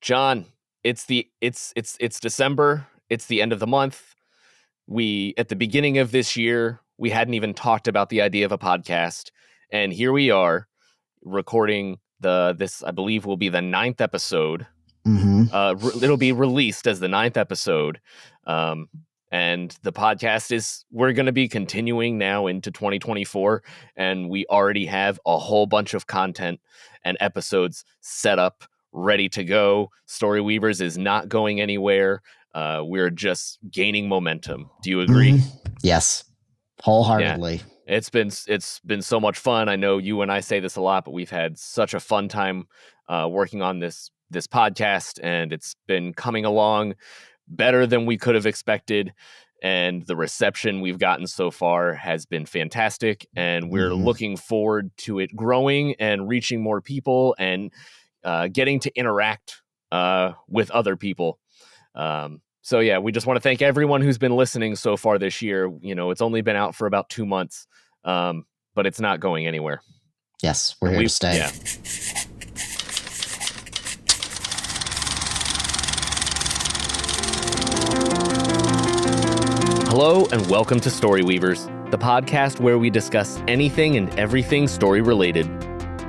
John, it's December. It's the end of the month. At the beginning of this year, we hadn't even talked about the idea of a podcast, and here we are recording this. I believe will be the 9th episode. Mm-hmm. It'll be released as the 9th episode, and the podcast we're going to be continuing now into 2024, and we already have a whole bunch of content and episodes set up, ready to go. Story Weavers is not going anywhere. We're just gaining momentum. Do you agree? Mm-hmm. Yes, wholeheartedly. Yeah. It's been so much fun. I know you and I say this a lot, but we've had such a fun time working on this podcast, and it's been coming along better than we could have expected. And the reception we've gotten so far has been fantastic, and we're looking forward to it growing and reaching more people and getting to interact with other people. So yeah, we just want to thank everyone who's been listening so far this year. You know, it's only been out for about 2 months, but it's not going anywhere. Yes, we're here to stay. Yeah. Hello and welcome to Story Weavers, the podcast where we discuss anything and everything story related.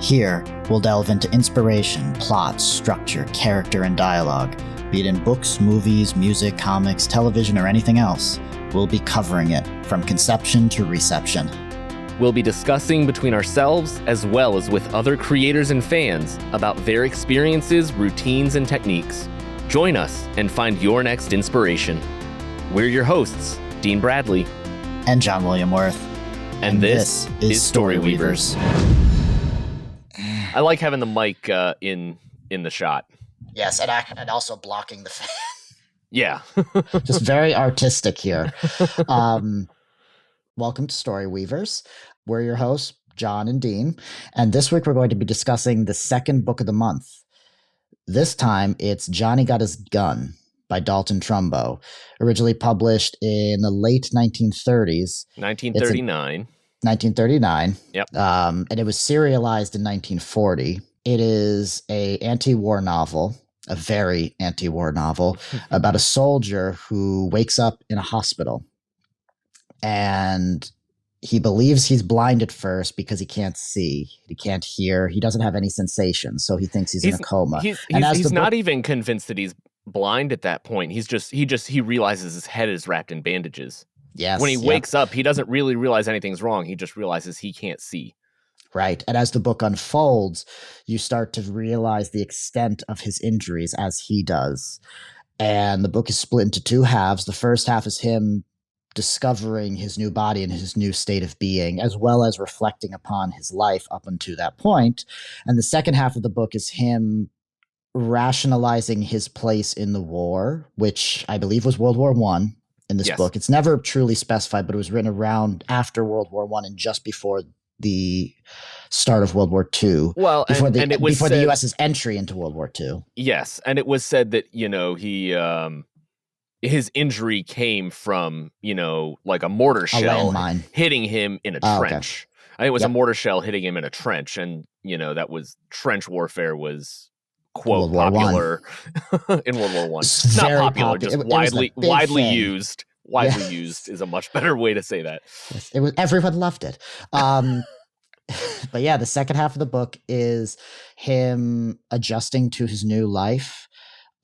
Here, we'll delve into inspiration, plot, structure, character, and dialogue. Be it in books, movies, music, comics, television, or anything else, we'll be covering it from conception to reception. We'll be discussing between ourselves as well as with other creators and fans about their experiences, routines, and techniques. Join us and find your next inspiration. We're your hosts, Dean Bradley and John William Worth. And this is Story Weavers. I like having the mic in the shot. Yes, and also blocking the fan. Yeah. Just very artistic here. Welcome to Story Weavers. We're your hosts, John and Dean. And this week we're going to be discussing the second book of the month. This time it's Johnny Got His Gun by Dalton Trumbo. Originally published in the late 1930s. 1939. 1939. Yep. And it was serialized in 1940. It is a anti-war novel, a very anti-war novel, about a soldier who wakes up in a hospital. And he believes he's blind at first because he can't see, he can't hear, he doesn't have any sensations, so he thinks he's in a coma. He's not even convinced that he's blind at that point. He realizes his head is wrapped in bandages. Yes. When he wakes up, he doesn't really realize anything's wrong. He just realizes he can't see. Right. And as the book unfolds, you start to realize the extent of his injuries as he does. And the book is split into two halves. The first half is him discovering his new body and his new state of being, as well as reflecting upon his life up until that point. And the second half of the book is him rationalizing his place in the war, which I believe was World War I in this book. It's never truly specified, but it was written around after World War I and just before the start of World War II. Well, before the U.S.'s entry into World War II. Yes, and it was said that, he his injury came from, like a mortar shell hitting him in a trench. Okay. I think it was a mortar shell hitting him in a trench, and that was trench warfare was quote popular in World War I. Not popular, just widely used. Widely used is a much better way to say that. Yes, it was. Everyone loved it. But yeah, the second half of the book is him adjusting to his new life,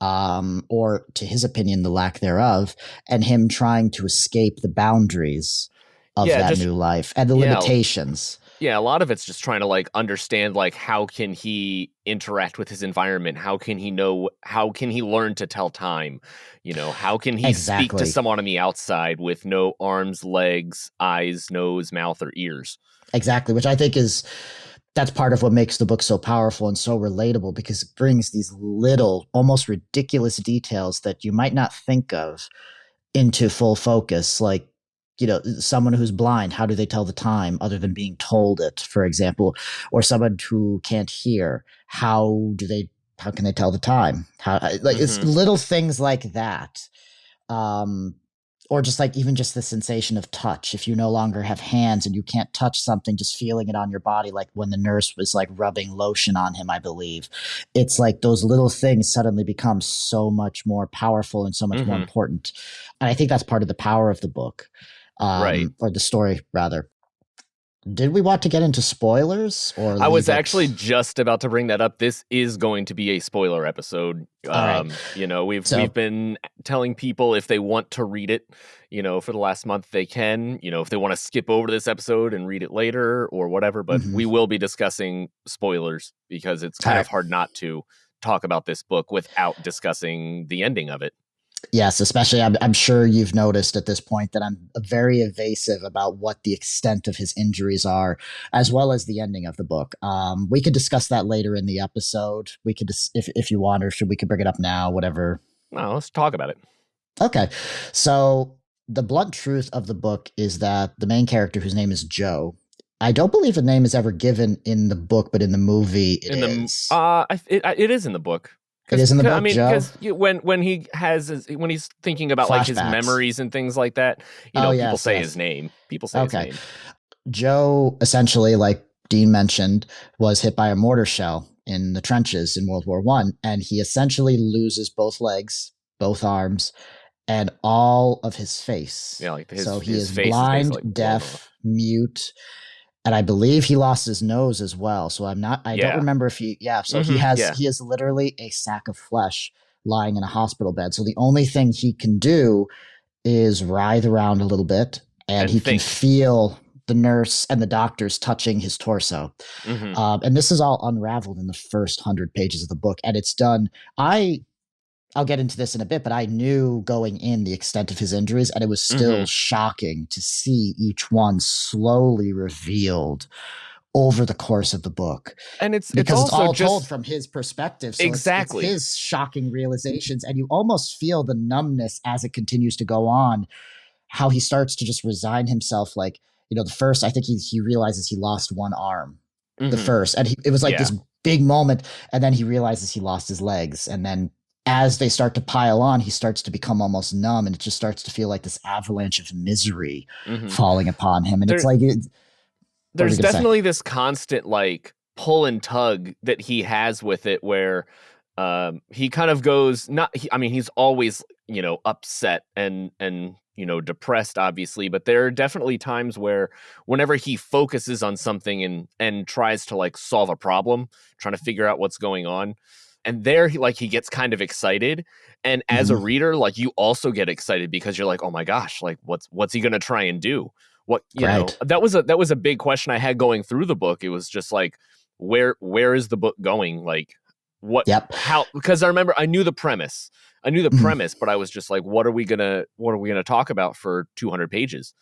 or to his opinion, the lack thereof, and him trying to escape the boundaries of that new life and the limitations. Yeah, a lot of it's just trying to understand how can he interact with his environment? How can he learn to tell time? How can he speak to someone on the outside with no arms, legs, eyes, nose, mouth, or ears? Exactly, which I think that's part of what makes the book so powerful and so relatable, because it brings these little, almost ridiculous details that you might not think of into full focus, like, someone who's blind, how do they tell the time other than being told it, for example, or someone who can't hear, how can they tell the time? It's little things like that. or just like even just the sensation of touch. If you no longer have hands and you can't touch something, just feeling it on your body, like when the nurse was like rubbing lotion on him, I believe. It's like those little things suddenly become so much more powerful and so much more important. And I think that's part of the power of the book, Right. or the story rather. Did we want to get into spoilers or I was leave actually it? just about to bring that up. This is going to be a spoiler episode. All right. You know, we've So been telling people if they want to read it, you know, for the last month they can, you know, if they want to skip over this episode and read it later or whatever, but we will be discussing spoilers because it's kind of hard not to talk about this book without discussing the ending of it. Yes, especially I'm sure you've noticed at this point that I'm very evasive about what the extent of his injuries are, as well as the ending of the book. We could discuss that later in the episode. We could, if you want, or should we could bring it up now, whatever. No, let's talk about it. Okay, so the blunt truth of the book is that the main character, whose name is Joe, I don't believe a name is ever given in the book, but in the movie it is. It is in the book. It is in the book, I mean, Joe. because when he's thinking about like his Flashbacks. memories and things like that, you know, people yes, say yes. his name. People say his name. Joe, essentially, like Dean mentioned, was hit by a mortar shell in the trenches in World War I, and he essentially loses both legs, both arms, and all of his face. Yeah, like so he his is face blind, is like deaf, mute, and I believe he lost his nose as well. So I don't remember if he. Yeah, so he is literally a sack of flesh lying in a hospital bed. So the only thing he can do is writhe around a little bit, and he can feel the nurse and the doctors touching his torso. And this is all unraveled in the first 100 pages of the book, and it's done. I'll get into this in a bit, but I knew going in the extent of his injuries, and it was still shocking to see each one slowly revealed over the course of the book. And it's all told from his perspective. So exactly. It's his shocking realizations, and you almost feel the numbness as it continues to go on, how he starts to just resign himself. Like, you know, the first, I think he realizes he lost one arm. The first, and it was like this big moment, and then he realizes he lost his legs, and then as they start to pile on, he starts to become almost numb, and it just starts to feel like this avalanche of misery falling upon him. And it's like, there's definitely this constant like pull and tug that he has with it, where he kind of goes, I mean, he's always, you know, upset and you know, depressed, obviously, but there are definitely times where whenever he focuses on something and tries to like solve a problem, trying to figure out what's going on, and there he gets kind of excited, and as a reader, like, you also get excited because you're like, oh my gosh, like what's he gonna try and do? What, you know, that was a big question I had going through the book. It was just like, where is the book going? Like, what, how, because I remember I knew the premise, but I was just like, what are we gonna talk about for 200 pages?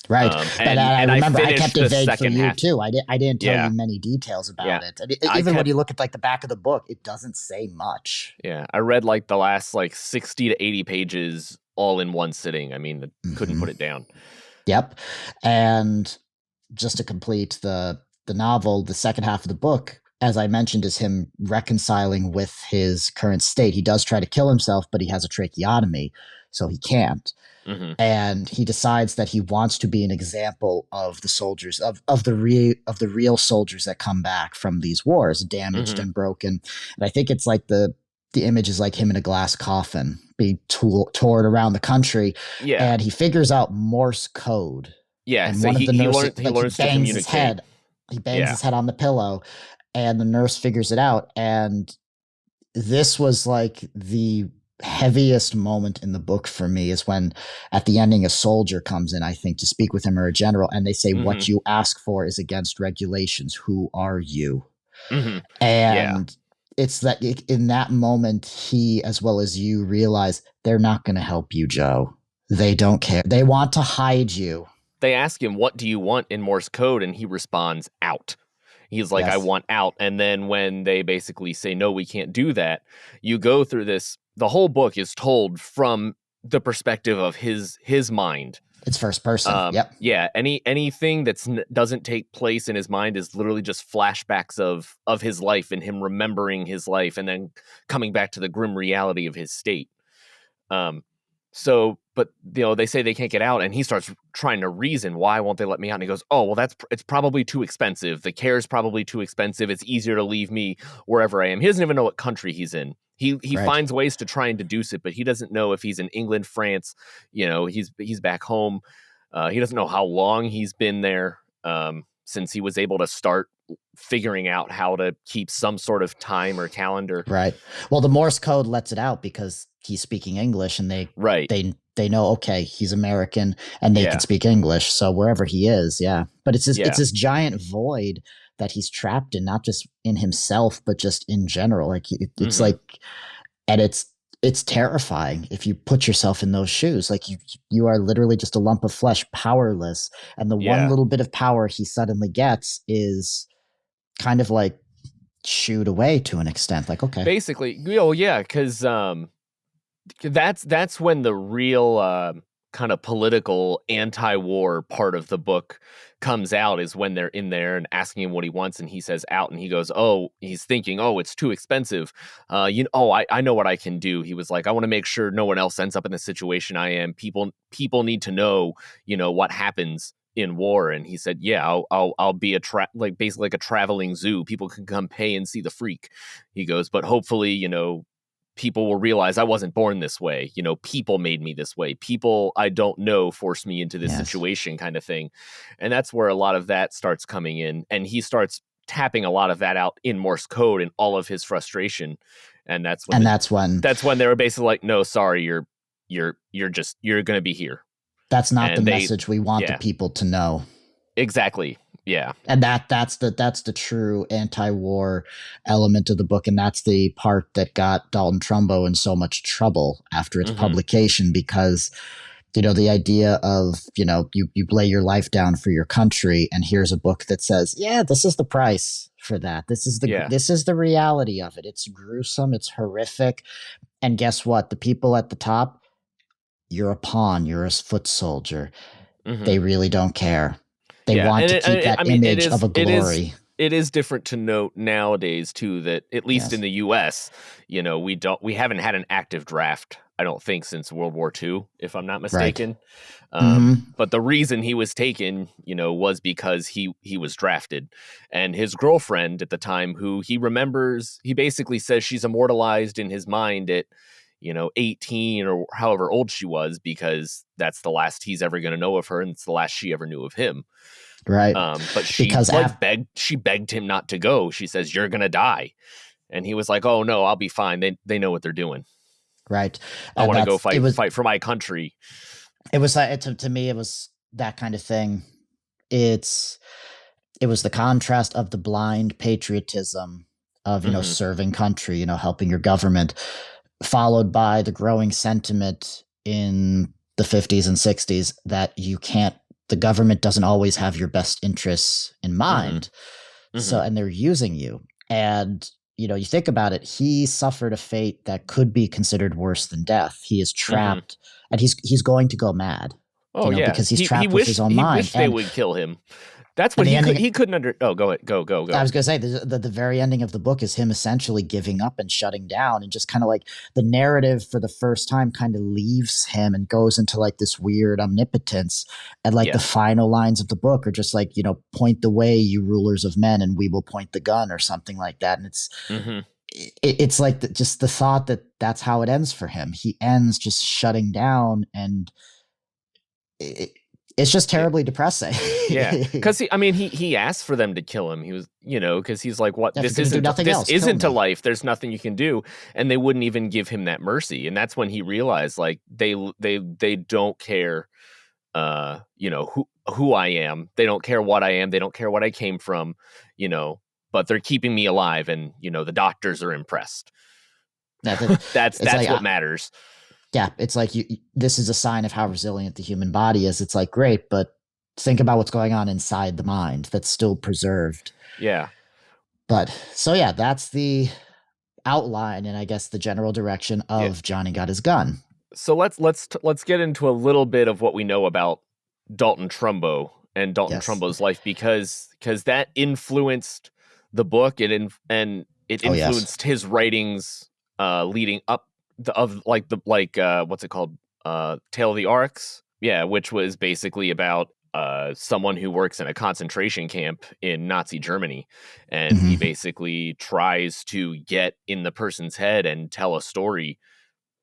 Right. And I remember I kept it vague for you too. I didn't tell you many details about it. Even when you look at like the back of the book, it doesn't say much. Yeah. I read like the last like 60 to 80 pages all in one sitting. I mean, couldn't put it down. Yep. And just to complete the novel, the second half of the book, as I mentioned, is him reconciling with his current state. He does try to kill himself, but he has a tracheotomy, so he can't. And he decides that he wants to be an example of the soldiers, of the real soldiers that come back from these wars, damaged and broken. And I think it's like the image is like him in a glass coffin being toured around the country. Yeah. And he figures out Morse code. Yeah. And so one of the nurses, he learns to communicate. his head. He bangs his head on the pillow, and the nurse figures it out. And this was like the heaviest moment in the book for me, is when at the ending a soldier comes in, I think, to speak with him, or a general, and they say, what you ask for is against regulations. Who are you? And it's that in that moment, he, as well as you, realize they're not going to help you, Joe. They don't care. They want to hide you. They ask him, what do you want in Morse code? And he responds, out. He's like, I want out. And then when they basically say, no, we can't do that, you go through this. The whole book is told from the perspective of his mind. It's first person. Yeah. Anything that's doesn't take place in his mind is literally just flashbacks of his life and him remembering his life and then coming back to the grim reality of his state. So, but they say they can't get out, and he starts trying to reason, why won't they let me out? And he goes, oh, well, it's probably too expensive. The care is probably too expensive. It's easier to leave me wherever I am. He doesn't even know what country he's in. He Right. finds ways to try and deduce it, but he doesn't know if he's in England, France. He's back home. He doesn't know how long he's been there, since he was able to start figuring out how to keep some sort of time or calendar. Right. Well, the Morse code lets it out because he's speaking English, and they know, okay, he's American and they can speak English. So wherever he is, but it's this giant void that he's trapped in, not just in himself, but just in general. Like it's like, and it's terrifying if you put yourself in those shoes. Like you are literally just a lump of flesh, powerless. And the one little bit of power he suddenly gets is kind of like shooed away to an extent. Like, okay, basically, because that's when the real kind of political anti-war part of the book comes out, is when they're in there and asking him what he wants, and he says out, and he goes, he's thinking, it's too expensive. I know what I can do. He was like, I want to make sure no one else ends up in the situation I am. People need to know, what happens in war. And he said, I'll be basically like a traveling zoo. People can come pay and see the freak. He goes, but hopefully, people will realize I wasn't born this way. People made me this way. People I don't know forced me into this situation, kind of thing. And that's where a lot of that starts coming in. And he starts tapping a lot of that out in Morse code and all of his frustration. And that's when they were basically like, no, sorry, you're going to be here. That's not the message we want the people to know. Exactly. Yeah. And that's the true anti-war element of the book. And that's the part that got Dalton Trumbo in so much trouble after its publication, because, the idea of, you lay your life down for your country, and here's a book that says, this is the price for that. This is the reality of it. It's gruesome. It's horrific. And guess what? The people at the top, you're a pawn. You're a foot soldier. They really don't care. They want to keep that image of a glory. It is different to note nowadays too that at least in the U.S., we haven't had an active draft, I don't think, since World War II, if I'm not mistaken. Right. But the reason he was taken, was because he was drafted, and his girlfriend at the time, who he remembers, he basically says she's immortalized in his mind at 18 or however old she was, because that's the last he's ever going to know of her, and it's the last she ever knew of him. Right. But she begged him not to go. She says, you're going to die. And he was like, oh no, I'll be fine. They know what they're doing. Right. I want to go fight for my country. It was like, to me, it was that kind of thing. It was the contrast of the blind patriotism of, serving country, helping your government, followed by the growing sentiment in the 50s and 60s that the government doesn't always have your best interests in mind. So, and they're using you. And, you think about it, he suffered a fate that could be considered worse than death. He is trapped, and he's going to go mad. Because he's trapped with his own mind. He wished they would kill him. That's what he couldn't under. Oh, go ahead. Go. I was going to say the very ending of the book is him essentially giving up and shutting down, and just kind of like the narrative for the first time kind of leaves him and goes into like this weird omnipotence. And like the final lines of the book are just like, point the way, you rulers of men, and we will point the gun, or something like that. And it's like just the thought that that's how it ends for him. He ends just shutting down, and it's just terribly depressing. Because he asked for them to kill him. He was, because he's like, what? This isn't a life. There's nothing you can do, and they wouldn't even give him that mercy. And that's when he realized, like, they don't care, who I am. They don't care what I am. They don't care what I came from, but they're keeping me alive, and the doctors are impressed. That's like, what matters. Yeah, it's like this is a sign of how resilient the human body is. It's like, great, but think about what's going on inside the mind that's still preserved. Yeah. But so that's the outline, and I guess the general direction of Johnny Got His Gun. So let's get into a little bit of what we know about Dalton Trumbo and Dalton Trumbo's life, because that influenced the book. It influenced his writings leading up. What's it called? Tale of the Arcs, yeah, which was basically about someone who works in a concentration camp in Nazi Germany, and he Mhm. basically tries to get in the person's head and tell a story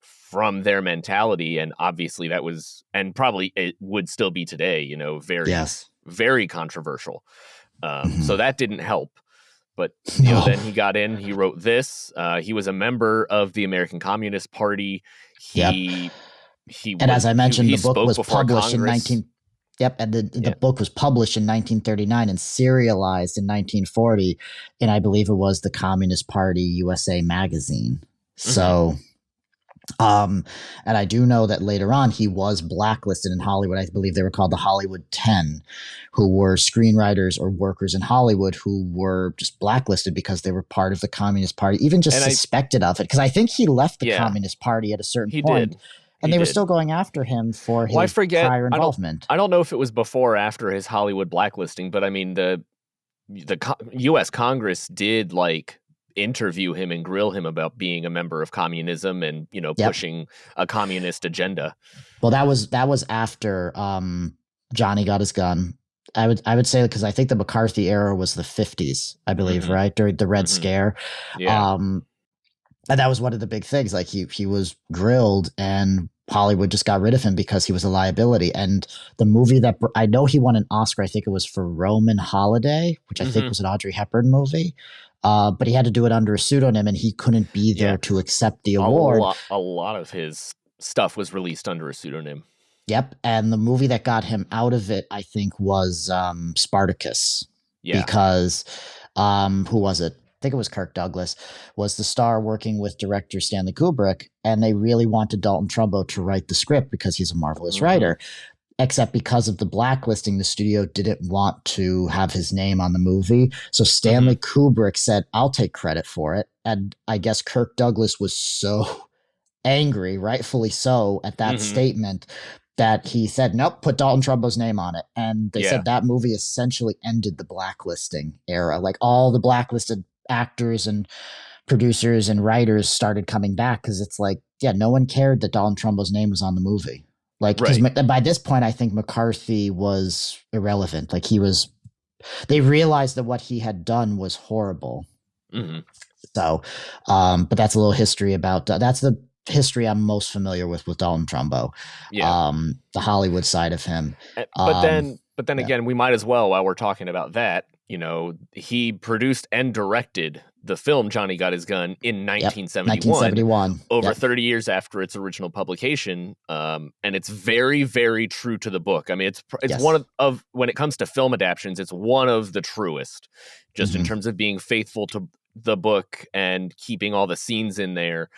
from their mentality. And obviously that was, and probably it would still be today, you know, very, Yes. very controversial. So Mhm. that didn't help. But, you know, No. then he got in, he wrote this. He was a member of the American Communist Party. Yep. He he And was as I mentioned, he the book spoke was before published in Congress. 19. Yep, and the Yeah. book was published in 1939 and serialized in 1940, and I believe it was the Communist Party USA magazine. Hmm. So, and I do know that later on he was blacklisted in Hollywood. I believe they were called the Hollywood 10, who were screenwriters or workers in Hollywood who were just blacklisted because they were part of the Communist Party, even just And suspected of it. Because I think he left the yeah, Communist Party at a certain he point, did. and He they were did. still going after him for Well, I his forget. prior involvement. I don't know if it was before or after his Hollywood blacklisting, but I mean U.S. Congress did like interview him and grill him about being a member of communism and, you know, Yep. pushing a communist agenda. Well, that was after Johnny got his gun. I would say, because I think the McCarthy era was the 50s, I believe, Hmm. right, during the Red Hmm. Scare. Yeah. Um, and that was one of the big things. Like he was grilled, and Hollywood just got rid of him because he was a liability. And the movie that I know he won an Oscar, I think it was for Roman Holiday, which I think Hmm. was an Audrey Hepburn movie. But he had to do it under a pseudonym, and he couldn't be Yeah. there to accept the award. A lot of his stuff was released under a pseudonym. Yep, and the movie that got him out of it, I think, was Spartacus, Yeah. because who was it? I think it was Kirk Douglas was the star working with director Stanley Kubrick, and they really wanted Dalton Trumbo to write the script because he's a marvelous writer. Except because of the blacklisting, the studio didn't want to have his name on the movie. So Stanley Kubrick said, "I'll take credit for it." And I guess Kirk Douglas was so angry, rightfully so, at that Hmm. statement that he said, "Nope, put Dalton Trumbo's name on it." And they Yeah. said that movie essentially ended the blacklisting era. Like all the blacklisted actors and producers and writers started coming back, because it's like, yeah, no one cared that Dalton Trumbo's name was on the movie. Like, because Right. by this point, I think McCarthy was irrelevant. Like they realized that what he had done was horrible. Hmm. So, but that's a little history about that's the history I'm most familiar with Dalton Trumbo, Yeah. the Hollywood side of him. But Um, then yeah, again, we might as well, while we're talking about that, you know, he produced and directed the film Johnny Got His Gun in yep, 1971, 1971. over Yep. 30 years after its original publication. And it's very, very true to the book. I mean, it's one Yes. of when it comes to film adaptions, it's one of the truest, just in Mm-hmm. terms of being faithful to the book and keeping all the scenes in there.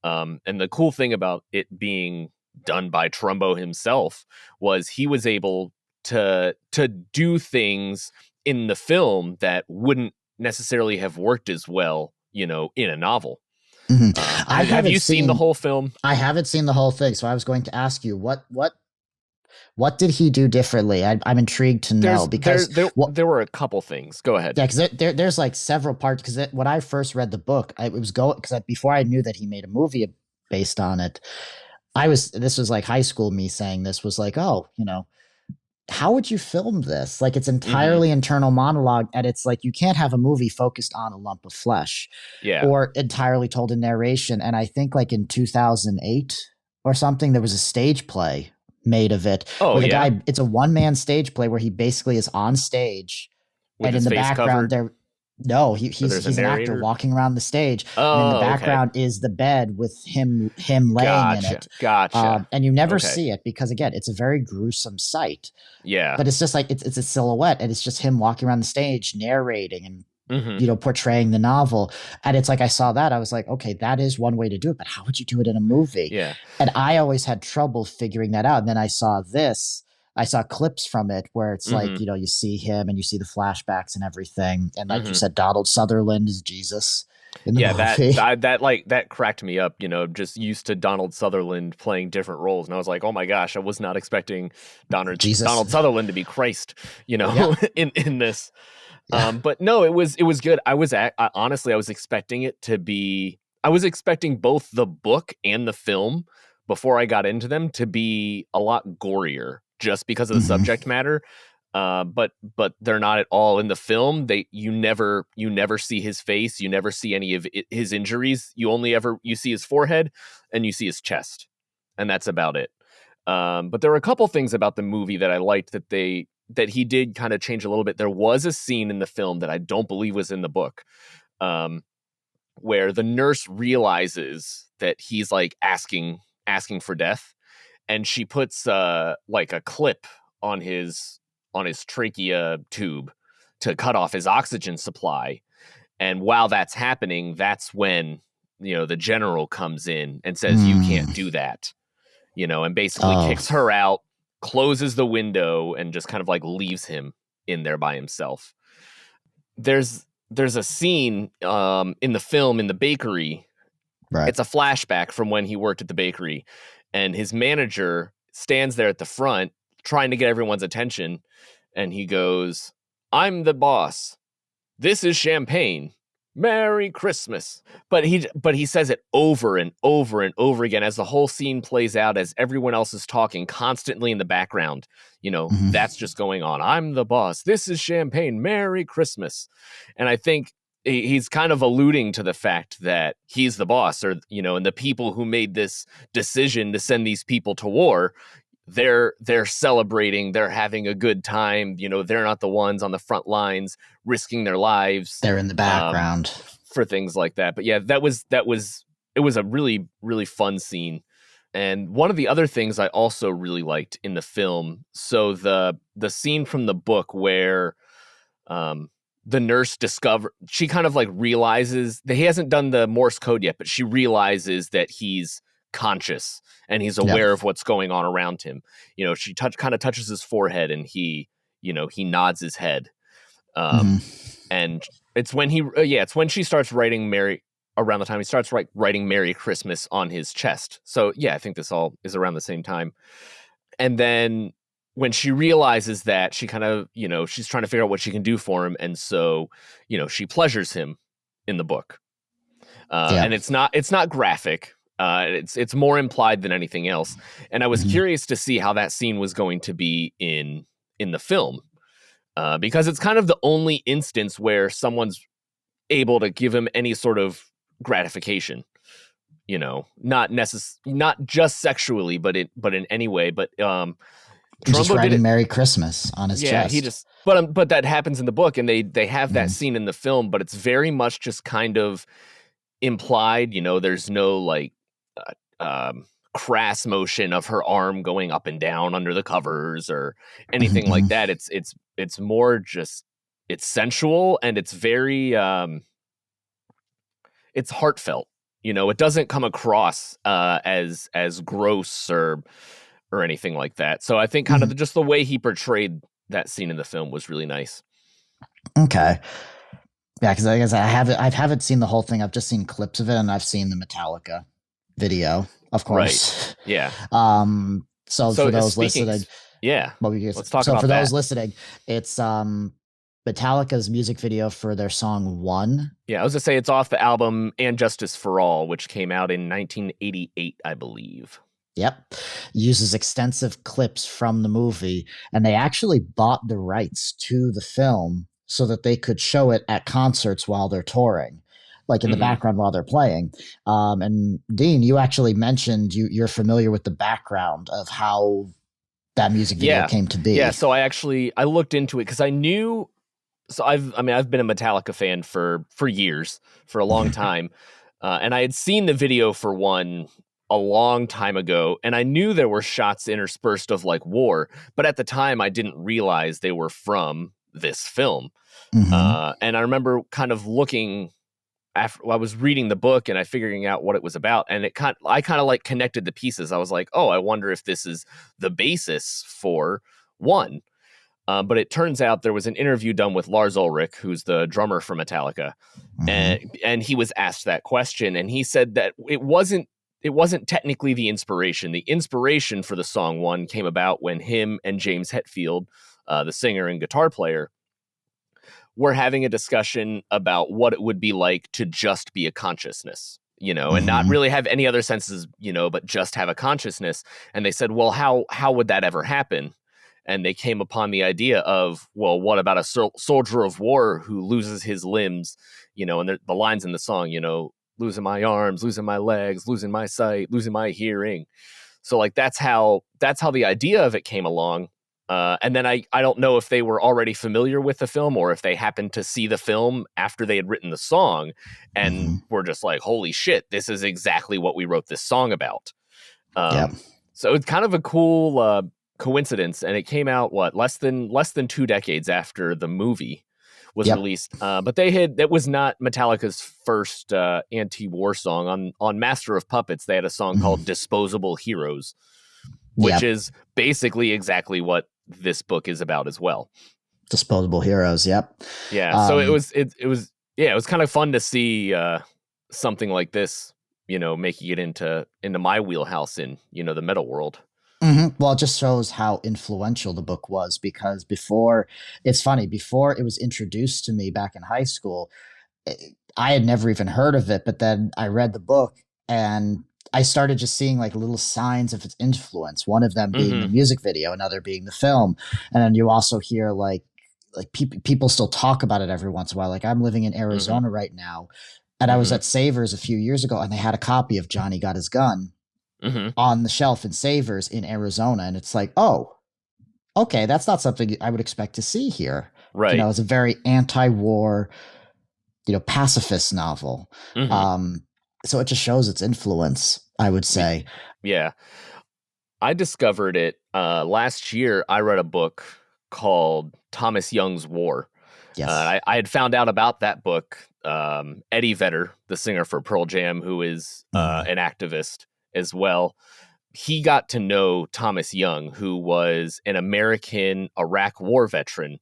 And the cool thing about it being done by Trumbo himself was he was able to do things in the film that wouldn't necessarily have worked as well, you know, in a novel. Mm-hmm. Have you seen the whole film? I haven't seen the whole thing, so I was going to ask you what did he do differently? I'm intrigued to know, because There were a couple things. Go ahead. yeah, because there's like several parts. Because when I first read the book, it was because before I knew that he made a movie based on it, this was like high school me saying this was like, oh, how would you film this? Like, it's Hmm. entirely internal monologue, and it's like you can't have a movie focused on a lump of flesh Yeah. or entirely told in narration. And I think like in 2008 or something, there was a stage play made of it Oh where the yeah. guy, it's a one-man stage play where he basically is on stage, With and in his the face background covered. there, no, So there's a he's an actor narrator. walking around the stage, and in the Oh, okay. background is the bed with him laying in Gotcha. it. Gotcha. And you never Okay. see it because, again, it's a very gruesome sight. Yeah. But it's just like it's a silhouette, and it's just him walking around the stage narrating and Hmm. portraying the novel. And it's like, I saw that, I was like, okay, that is one way to do it, but how would you do it in a movie? Yeah. And I always had trouble figuring that out. And then I saw clips from it where it's like, Hmm. you see him and you see the flashbacks and everything, and like you Hmm. said, Donald Sutherland is Jesus in the Yeah, movie. that cracked me up, you know, just used to Donald Sutherland playing different roles. And I was like, oh my gosh, I was not expecting Jesus. Donald Sutherland to be Christ, you Yeah. know, in this. Yeah. But no, it was good. Honestly, I was expecting it to be, I was expecting both the book and the film before I got into them to be a lot gorier just because of the subject matter. But they're not at all in the film. You never see his face. You never see any of his injuries. You see his forehead and you see his chest, and that's about it. But there were a couple things about the movie that I liked that he did kind of change a little bit. There was a scene in the film that I don't believe was in the book, where the nurse realizes that he's like asking for death, and she puts like a clip on his trachea tube to cut off his oxygen supply. And while that's happening, that's when, the general comes in and says, you can't do that, and basically kicks her out, closes the window, and just kind of like leaves him in there by himself. There's a scene in the film in the bakery. Right. It's a flashback from when he worked at the bakery, and his manager stands there at the front trying to get everyone's attention. And he goes, "I'm the boss. This is champagne. Merry Christmas." But he says it over and over and over again as the whole scene plays out, as everyone else is talking constantly in the background. That's just going on. "I'm the boss. This is champagne. Merry Christmas." And I think he's kind of alluding to the fact that he's the boss, or, and the people who made this decision to send these people to war, they're celebrating, they're having a good time. They're not the ones on the front lines risking their lives. They're in the background for things like that. But yeah, it was a really, really fun scene. And one of the other things I also really liked in the film, so the scene from the book where the nurse she kind of like realizes that he hasn't done the Morse code yet, but she realizes that he's conscious and he's aware of what's going on around him. She kind of touches his forehead, and he nods his head. And it's when she starts writing around the time he starts writing Merry Christmas on his chest. So yeah, I think this all is around the same time. And then when she realizes that, she kind of, she's trying to figure out what she can do for him. And so, she pleasures him in the book. And it's not graphic. It's more implied than anything else. And I was curious to see how that scene was going to be in the film, because it's kind of the only instance where someone's able to give him any sort of gratification, not just sexually, but in any way. But just writing Merry Christmas on his chest. He just, but that happens in the book, and they have that scene in the film, but it's very much just kind of implied. There's no like crass motion of her arm going up and down under the covers or anything like that. It's more just, it's sensual, and it's very it's heartfelt. It doesn't come across as gross or anything like that. So I think kind of just the way he portrayed that scene in the film was really nice. Okay. Yeah, because I guess I haven't seen the whole thing. I've just seen clips of it, and I've seen the Metallica video, of course. Right. Yeah. So for those listening, let's talk about that. For those listening, it's Metallica's music video for their song "One." Yeah, I was gonna say it's off the album "And Justice for All," which came out in 1988, I believe. Yep. Uses extensive clips from the movie, and they actually bought the rights to the film so that they could show it at concerts while they're touring, like in the background while they're playing. And Dean, you actually mentioned you're familiar with the background of how that music video came to be. Yeah, so I looked into it because I knew. So I've been a Metallica fan for years, for a long time, and I had seen the video for One a long time ago, and I knew there were shots interspersed of like war, but at the time I didn't realize they were from this film. And I remember kind of looking after I was reading the book and I figuring out what it was about, and I kind of like connected the pieces. I was like, oh, I wonder if this is the basis for One. But it turns out there was an interview done with Lars Ulrich, who's the drummer for Metallica, and he was asked that question, and he said that it wasn't technically the inspiration. The inspiration for the song One came about when him and James Hetfield, the singer and guitar player, were having a discussion about what it would be like to just be a consciousness, and not really have any other senses, but just have a consciousness. And they said, well, how would that ever happen? And they came upon the idea of, well, what about a soldier of war who loses his limbs, and the lines in the song, losing my arms, losing my legs, losing my sight, losing my hearing. So like that's how the idea of it came along. And then I don't know if they were already familiar with the film or if they happened to see the film after they had written the song and were just like, holy shit, this is exactly what we wrote this song about. So it's kind of a cool coincidence. And it came out, less than 2 decades after the movie was released. But that was not Metallica's first anti-war song. On Master of Puppets, they had a song called Disposable Heroes, which is basically exactly what this book is about as well. Disposable Heroes. Yep. Yeah. So it was kind of fun to see something like this, making it into my wheelhouse in, the metal world. Well, it just shows how influential the book was, because before it was introduced to me back in high school, I had never even heard of it, but then I read the book and I started just seeing like little signs of its influence. One of them being the music video, another being the film. And then you also hear like people still talk about it every once in a while. Like I'm living in Arizona right now, and I was at Savers a few years ago and they had a copy of Johnny Got His Gun on the shelf in Savers in Arizona. And it's like, oh, okay, that's not something I would expect to see here. Right. It's a very anti-war, pacifist novel. So it just shows its influence, I would say. Yeah. I discovered it last year. I read a book called Thomas Young's War. Yes. I had found out about that book. Eddie Vedder, the singer for Pearl Jam, who is an activist as well, he got to know Thomas Young, who was an American Iraq war veteran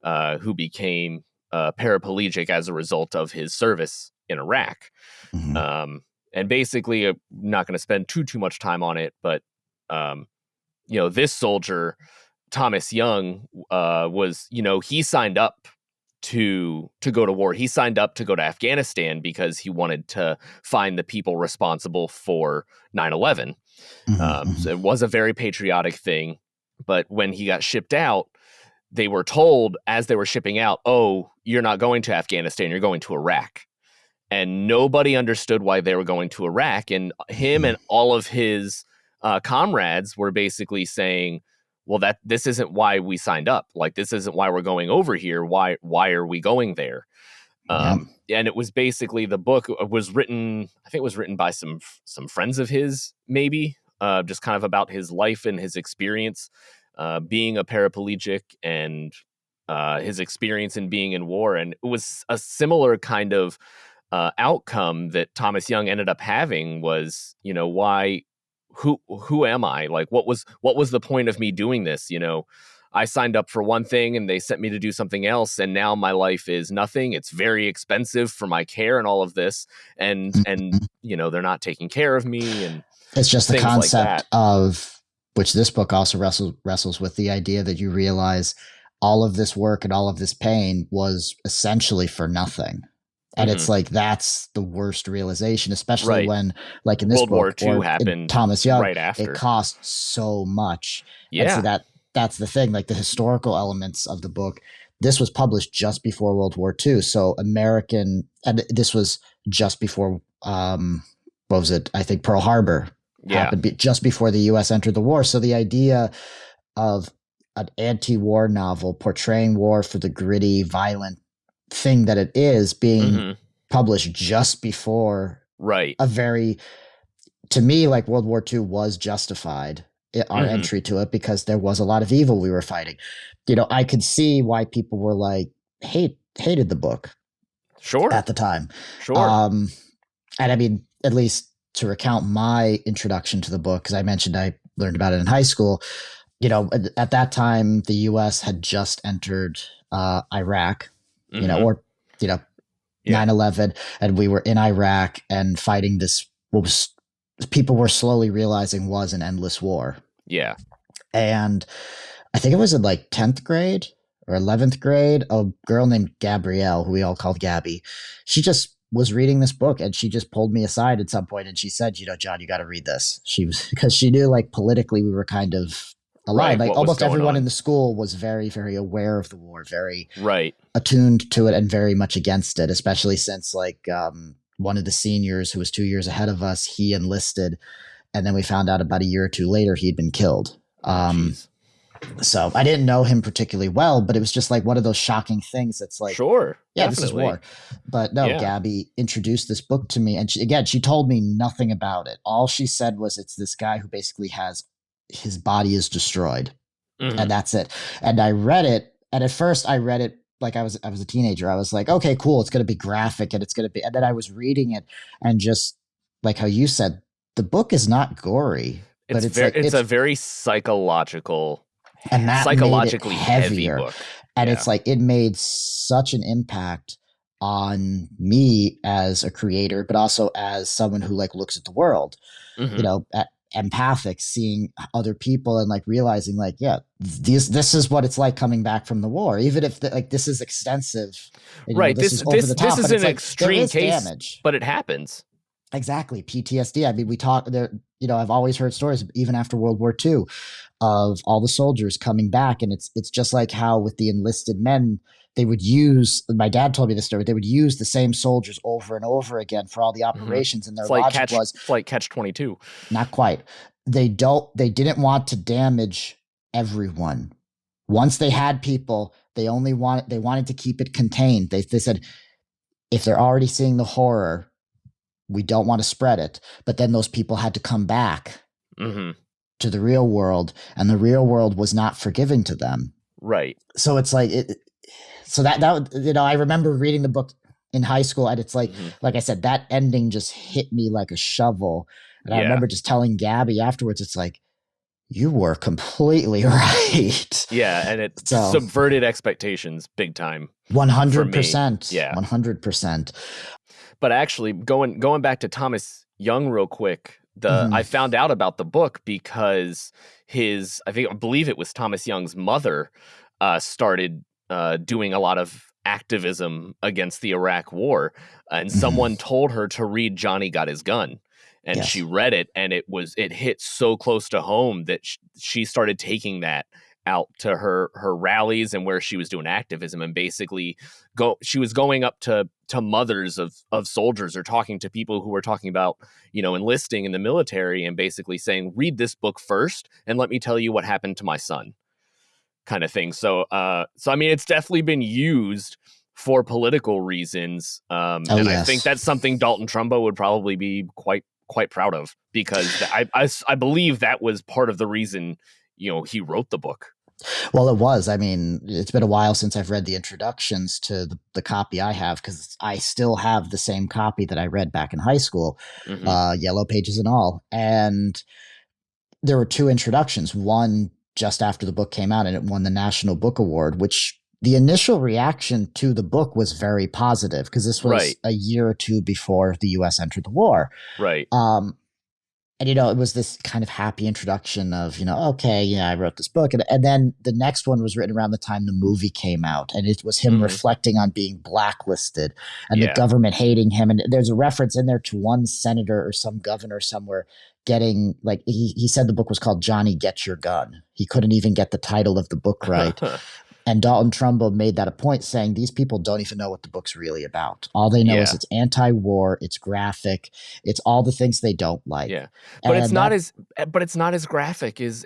who became paraplegic as a result of his service in Iraq. And basically, I'm not going to spend too much time on it, but this soldier, Thomas Young, was, he signed up to go to war. He signed up to go to Afghanistan because he wanted to find the people responsible for 9/11. So it was a very patriotic thing. But when he got shipped out, they were told as they were shipping out, oh, you're not going to Afghanistan, you're going to Iraq. And nobody understood why they were going to Iraq. And him and all of his comrades were basically saying, well, this isn't why we signed up. Like, this isn't why we're going over here. Why are we going there? And it was basically, the book was written, I think it was written by some friends of his, maybe, just kind of about his life and his experience being a paraplegic and his experience in being in war. And it was a similar kind of outcome that Thomas Young ended up having was, who am I? Like, what was the point of me doing this? I signed up for one thing and they sent me to do something else. And now my life is nothing. It's very expensive for my care and all of this. And they're not taking care of me. And it's just the concept of, which this book also wrestles with, the idea that you realize all of this work and all of this pain was essentially for nothing. And it's like, that's the worst realization, especially when, like in this World book, War II happened Thomas Young, right after. it costs so much. Yeah. And so that's the thing, like the historical elements of the book. This was published just before World War II. So and this was just before, what was it? I think Pearl Harbor happened just before the U.S. entered the war. So the idea of an anti-war novel portraying war for the gritty, violent thing that it is, being published just before to me, like World War II was justified, our entry to it, because there was a lot of evil we were fighting. I could see why people were like hated the book at the time. And I mean, at least to recount my introduction to the book, because I mentioned I learned about it in high school. At that time the US had just entered Iraq, 9/11, and we were in Iraq and fighting this, what was people were slowly realizing was an endless war. Yeah. And I think it was in like 10th grade or 11th grade, a girl named Gabrielle, who we all called Gabby, she just was reading this book, and she just pulled me aside at some point and she said, John, you got to read this. She was, because she knew like politically we were kind of aligned. Right, Like what was almost going everyone on. in the school was very, very aware of the war, very Right. attuned to it, and very much against it, especially since like one of the seniors who was 2 years ahead of us, he enlisted, and then we found out about a year or two later he'd been killed. Oh, jeez. So I didn't know him particularly well, but it was just like one of those shocking things that's like, Sure. yeah, Definitely. this is war. But no, Yeah. Gabby introduced this book to me, and she told me nothing about it. All she said was it's this guy who basically has his body is destroyed, and that's it. And I read it, and at first I read it like I was a teenager. I was like, okay, cool, it's going to be graphic, and it's going to be. And then I was reading it, and just like how you said, the book is not gory, but It's a very psychological, and that psychologically made it heavy heavier. book. And Yeah. it's like it made such an impact on me as a creator, but also as someone who like looks at the world, empathic, seeing other people and like realizing like, yeah, this is what it's like coming back from the war, even if like this is extensive. And, right. this is over the top. This is an extreme case, damage. but it happens. Exactly. PTSD. I mean, we talk there, I've always heard stories, even after World War II, of all the soldiers coming back. And it's just like how with the enlisted men, they would use, my dad told me this story, they would use the same soldiers over and over again for all the operations. And their logic was Flight Catch 22. Not quite. They didn't want to damage everyone. Once they had people, they wanted to keep it contained. They said, if they're already seeing the horror, we don't want to spread it. But then those people had to come back to the real world, and the real world was not forgiving to them. Right. So it's like that I remember reading the book in high school, and it's like I said, that ending just hit me like a shovel. And I remember just telling Gabby afterwards, it's like, you were completely right. Yeah, and it subverted expectations big time. 100%. Yeah. 100%. But actually, going back to Thomas Young real quick, I found out about the book because I believe it was Thomas Young's mother started doing a lot of activism against the Iraq War, and someone told her to read Johnny Got His Gun. And she read it, and it hit so close to home that she started taking that out to her rallies and where she was doing activism, and basically she was going up to mothers of soldiers or talking to people who were talking about, enlisting in the military, and basically saying, read this book first and let me tell you what happened to my son, kind of thing. So I mean, it's definitely been used for political reasons. I think that's something Dalton Trumbo would probably be quite proud of, because I believe that was part of the reason, he wrote the book. Well, it was. I mean, it's been a while since I've read the introductions to the copy I have, because I still have the same copy that I read back in high school, yellow pages and all. And there were two introductions, one just after the book came out, and it won the National Book Award, which the initial reaction to the book was very positive, because this was a year or two before the U.S. entered the war. Right. And, it was this kind of happy introduction of, okay, I wrote this book. And then the next one was written around the time the movie came out. And it was him reflecting on being blacklisted and the government hating him. And there's a reference in there to one senator or some governor somewhere getting, like, he said the book was called Johnny Get Your Gun. He couldn't even get the title of the book right. And Dalton Trumbo made that a point, saying these people don't even know what the book's really about. All they know is it's anti-war, it's graphic, it's all the things they don't like. Yeah, but it's not as graphic as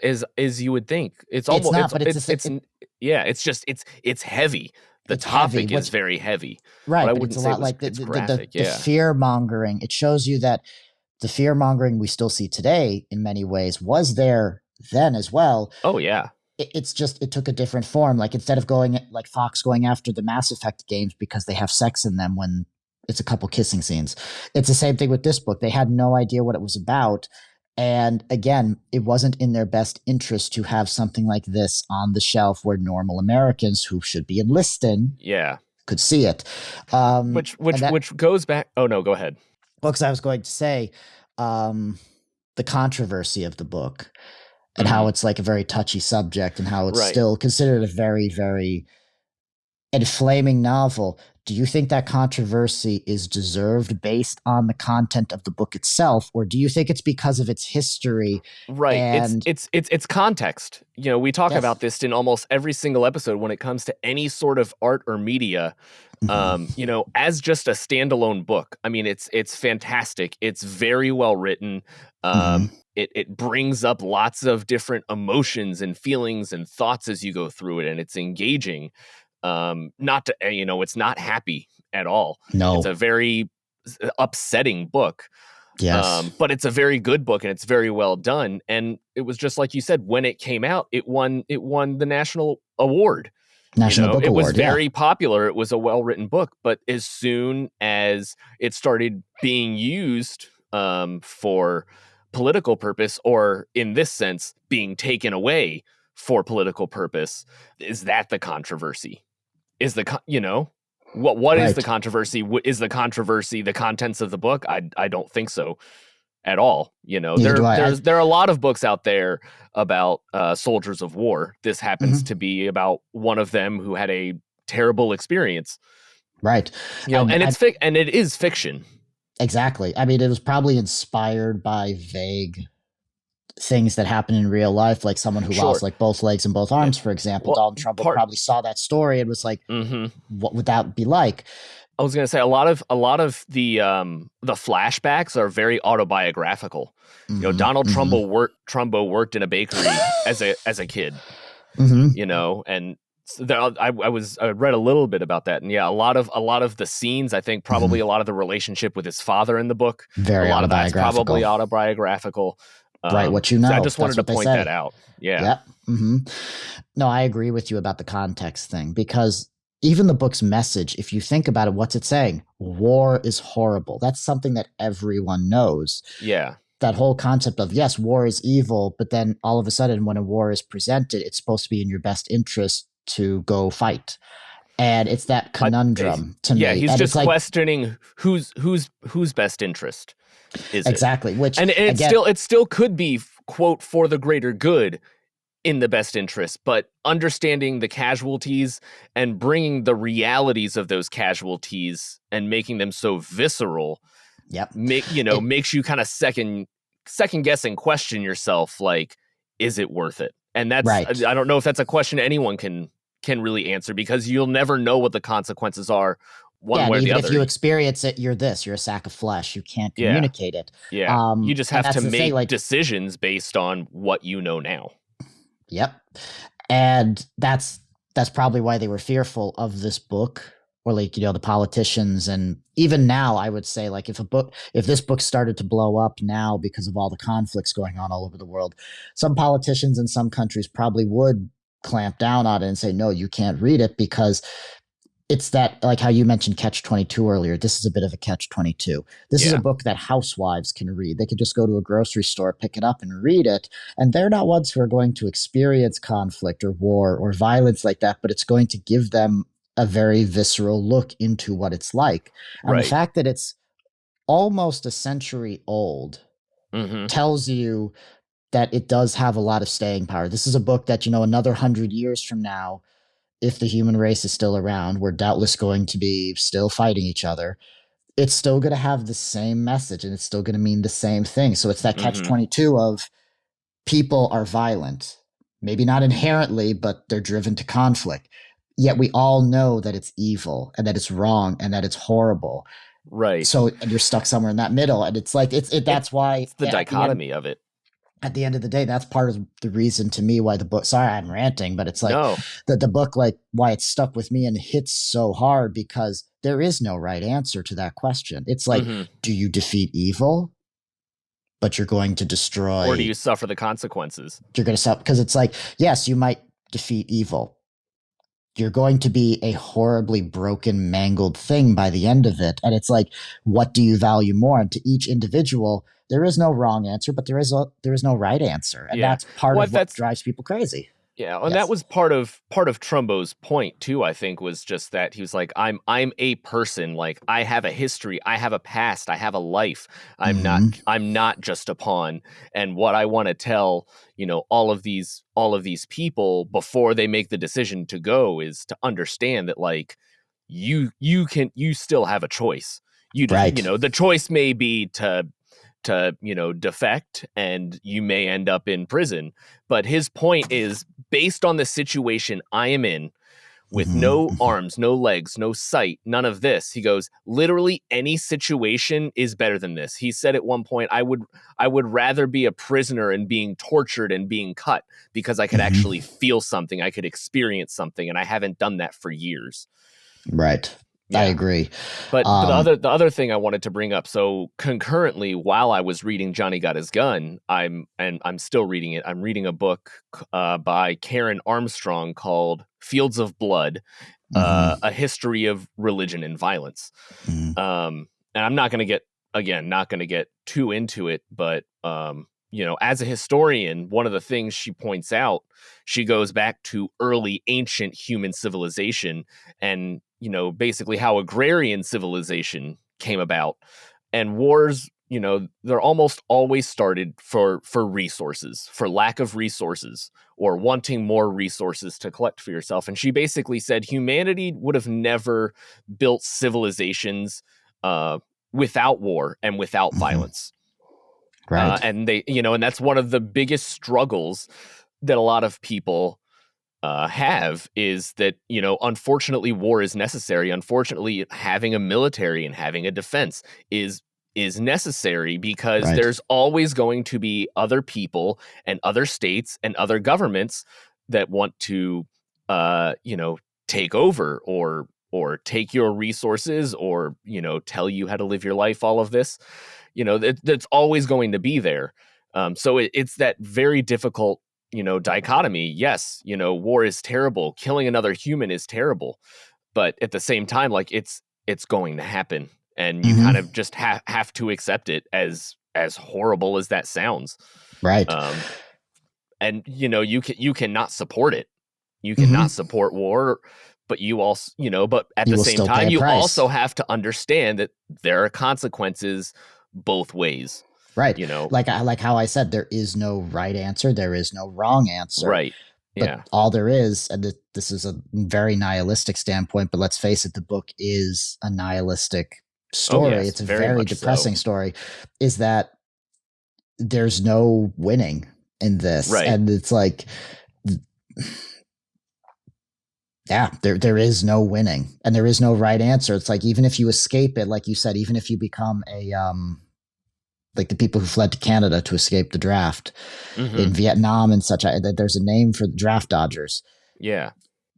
you would think. It's almost it's heavy. The topic is very heavy. Right, but I but wouldn't it's a say lot like graphic. The fear mongering. It shows you that the fear mongering we still see today in many ways was there then as well. Oh yeah. It's just, it took a different form. Like, instead of going like Fox going after the Mass Effect games because they have sex in them when it's a couple kissing scenes, it's the same thing with this book. They had no idea what it was about. And again, it wasn't in their best interest to have something like this on the shelf where normal Americans who should be enlisting could see it. Which goes back. Oh no, go ahead. Books I was going to say, the controversy of the book. And how it's like a very touchy subject, and how it's still considered a very, very and flaming novel. Do you think that controversy is deserved based on the content of the book itself, or do you think it's because of its history? Right. It's And it's it's it's context. You know, we talk yes. about this in almost every single episode when it comes to any sort of art or media. Mhm. You know, as just a standalone book. I mean, it's fantastic. It's very well written. Mhm. It brings up lots of different emotions and feelings and thoughts as you go through it, and it's engaging. Not to, you know, it's not happy at all. It's a No. very upsetting book. Yes. But it's a very good book and it's very well done. And it was just like you said, when it came out, it won the national award. You National know, Book it was Award. Yeah. very popular. It was a well-written book, but as soon as it started being used for political purpose, or in this sense, being taken away for political purpose, is that the controversy? Is you know, what is the Right. controversy? Is the controversy the contents of the book? I don't think so at all. You know, Neither do I. there are a lot of books out there about soldiers of war. This happens Mhm. to be about one of them who had a terrible experience. Right. You know, And and I and it is fiction. exactly. I mean, it was probably inspired by vague things that happen in real life, like someone who lost Sure. like both legs and both Yeah. arms, for example. Well, Dalton Trumbo part. probably saw that story and was like, Hmm. what would that be like? I was gonna say a lot of the flashbacks are very autobiographical. You know, Hmm. Donald Hmm. Trumbo worked in a bakery as a kid. Hmm. You know, and there, I read a little bit about that, and yeah, a lot of the scenes, I think Hmm. probably a lot of the relationship with his father in the book, a Very lot of that's probably autobiographical. autobiographical. Write what you So I know. just wanted That's to what they point that say. out. Yeah. Yep. Hmm. No, I agree with you about the context thing because even the book's message, if you think about it, what's it saying? War is horrible. That's something that everyone knows. Yeah. That whole concept of, yes, war is evil, but then all of a sudden, when a war is presented, it's supposed to be in your best interest to go fight. And it's that I, conundrum to yeah, me. he's And it's just like, questioning whose best interest is it, exactly, which and again, it still could be quote for the greater good in the best interest, but understanding the casualties and bringing the realities of those casualties and making them so visceral yep. It, makes you kind of second guess and question yourself, like, is it worth it? And that's, right. I don't know if that's a question anyone can really answer, because you'll never know what the consequences are one Yeah. And way or the even if other. you experience it, you're a sack of flesh. You can't Yeah. communicate it. Yeah. You just And have that's to the thing. make Like, decisions based on what you know now. yep. And that's probably why they were fearful of this book, or like, the politicians. And even now, I would say, like, if this book started to blow up now because of all the conflicts going on all over the world, some politicians in some countries probably would clamp down on it and say, no, you can't read it, because it's that, like how you mentioned catch 22 earlier. This is a bit of a catch 22. This is a Yeah. book that housewives can read. They could just go to a grocery store, pick it up and read it, and they're not ones who are going to experience conflict or war or violence like that, but it's going to give them a very visceral look into what it's like. And the Right. fact that it's almost a century old Hmm. tells you that it does have a lot of staying power. This is a book that, another 100 years from now, if the human race is still around, we're doubtless going to be still fighting each other. It's still going to have the same message and it's still going to mean the same thing. So it's that catch Hmm. 22 of people are violent, maybe not inherently, but they're driven to conflict. Yet we all know that it's evil and that it's wrong and that it's horrible. Right. So, and you're stuck somewhere in that middle. And it's like, It's that's why it's the dichotomy of it. at the end of the day, that's part of the reason to me why the book, sorry, I'm ranting, but it's like No. the book, like why it stuck with me and hits so hard, because there is no right answer to that question. It's like, Hmm. do you defeat evil, but you're going to Or do destroy, you suffer the consequences? you're going to stop, because it's like, yes, you might defeat evil. You're going to be a horribly broken, mangled thing by the end of it. And it's like, what do you value more? And to each individual, there is no wrong answer, but there is no right answer. And Yeah. that's part What of what that's drives people crazy. Yeah, and that Yes. was part of Trumbo's point too, I think, was just that he was like, I'm a person, like I have a history, I have a past, I have a life. Hmm. I'm not just a pawn. And what I want to tell, all of these people before they make the decision to go is to understand that like you still have a choice. Right. The choice may be to defect and you may end up in prison, but his point is based on the situation I am in, with Hmm. no arms, no legs, no sight, none of this. He goes, literally any situation is better than this. He said at one point, I would rather be a prisoner and being tortured and being cut, because I could Hmm. actually feel something, I could experience something, and I haven't done that for years. Right. I Yeah. agree. But the Um, other thing I wanted to bring up, so concurrently while I was reading Johnny Got His Gun, I'm still reading it. I'm reading a book by Karen Armstrong called Fields of Blood, mhm, A History of Religion and Violence. mhm, And I'm not going to get too into it, but as a historian, one of the things she points out, she goes back to early ancient human civilization and, basically how agrarian civilization came about. And wars, they're almost always started for resources, for lack of resources, or wanting more resources to collect for yourself. And she basically said humanity would have never built civilizations uh, without war and without mhm. violence. Right. And that's one of the biggest struggles that a lot of people have, is that, unfortunately, war is necessary. Unfortunately, having a military and having a defense is necessary, because Right. there's always going to be other people and other states and other governments that want to, take over, or take your resources, or tell you how to live your life. All of this, that's always going to be there. So it's that very difficult, dichotomy. Yes, war is terrible. Killing another human is terrible. But at the same time, like it's going to happen. And you kind Mhm. of just have to accept it, as horrible as that sounds. Right. Um, and you cannot support it. You cannot Mhm. support war, but but at You the will same still pay time, a you also price. have to understand that there are consequences both ways. Right. You know, Like how I said, there is no right answer, there is no wrong answer. right? But Yeah. all there is, and this is a very nihilistic standpoint, but let's face it, the book is a nihilistic Oh story. yes, It's a very very much so. depressing story, is that there's no winning in this. Right. And it's like, yeah, there is no winning and there is no right answer. It's like, even if you escape it, like you said, even if you become a like the people who fled to Canada to escape the draft Hmm. in Vietnam and such, there's a name for the draft dodgers. Yeah.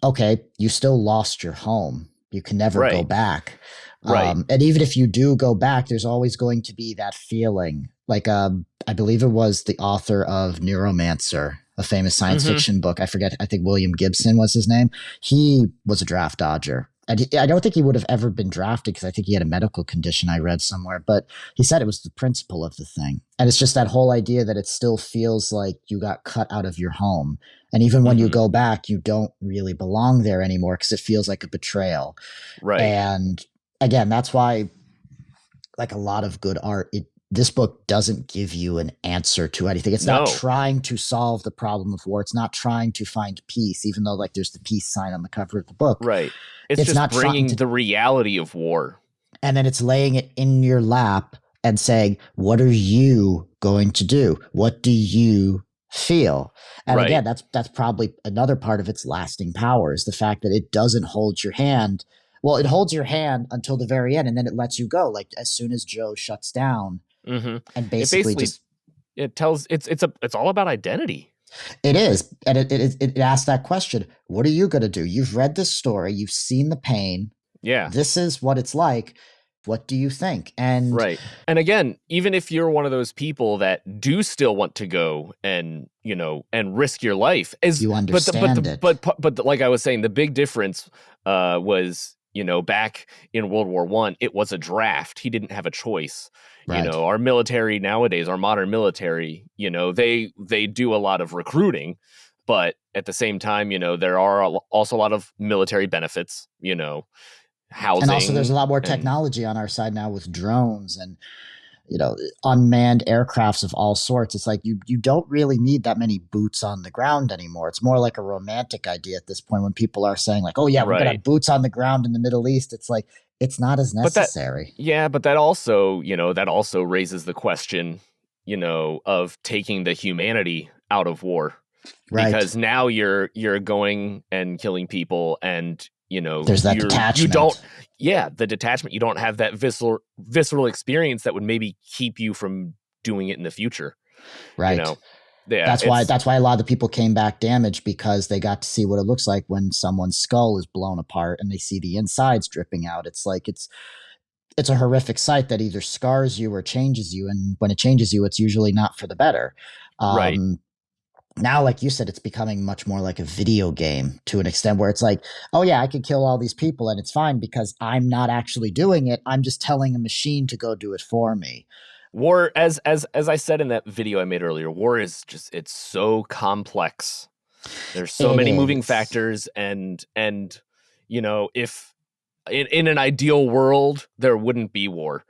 Okay, you still lost your home. You can never go Right. back. Right. And even if you do go back, there's always going to be that feeling. Like, I believe it was the author of Neuromancer, a famous science Hmm. fiction book. I forget. I think William Gibson was his name. He was a draft dodger. And I don't think he would have ever been drafted because I think he had a medical condition I read somewhere. But he said it was the principle of the thing. And it's just that whole idea that it still feels like you got cut out of your home. And even when you Hmm. go back, you don't really belong there anymore because it feels like a betrayal. Right. And again, that's why, like a lot of good art, this book doesn't give you an answer to anything. It's not No. trying to solve the problem of war. It's not trying to find peace, even though like there's the peace sign on the cover of the book. Right. It's It's just not trying bringing to, the reality of war. and then it's laying it in your lap and saying, what are you going to do? What do you feel? And Right. again, that's probably another part of its lasting power, is the fact that it doesn't hold your hand. Well, it holds your hand until the very end, and then it lets you go. Like as soon as Joe shuts down Hmm. and It basically basically just, it tells it's all about identity. it is. And it asks that question. What are you going to do? You've read this story. You've seen the pain. Yeah. This is what it's like. What do you think? And Right. And again, even if you're one of those people that do still want to go and, and risk your life, is you but the, but the, understand it. but the, like I was saying, the big difference was, back in World War One, it was a draft. He didn't have a choice. Right. Our military nowadays, our modern military, they do a lot of recruiting. but at the same time, there are also a lot of military benefits, And also there's a housing lot more and technology on our side now with drones and unmanned aircrafts of all sorts. It's like you don't really need that many boots on the ground anymore. It's more like a romantic idea at this point when people are saying like, oh yeah, we're gonna right. have boots on the ground in the Middle East. It's like it's not as But that necessary. yeah, but that also raises the question, of taking the humanity out of war, Right. because now you're going and killing people, and There's that you don't, detachment. yeah, the detachment. You don't have that visceral experience that would maybe keep you from doing it in the future. you Right. know yeah, That's why it's that's why a lot of the people came back damaged because they got to see what it looks like when someone's skull is blown apart and they see the insides dripping out. It's like it's a horrific sight that either scars you or changes you, and when it changes you, it's usually not for the better. right. Um, Now, like you said, it's becoming much more like a video game to an extent where it's like, oh yeah, I can kill all these people and it's fine because I'm not actually doing it. I'm just telling a machine to go do it for me. War, as I said in that video I made earlier, war is just, it's so complex. There's so It many moving is. factors, and if in an ideal world there wouldn't be war.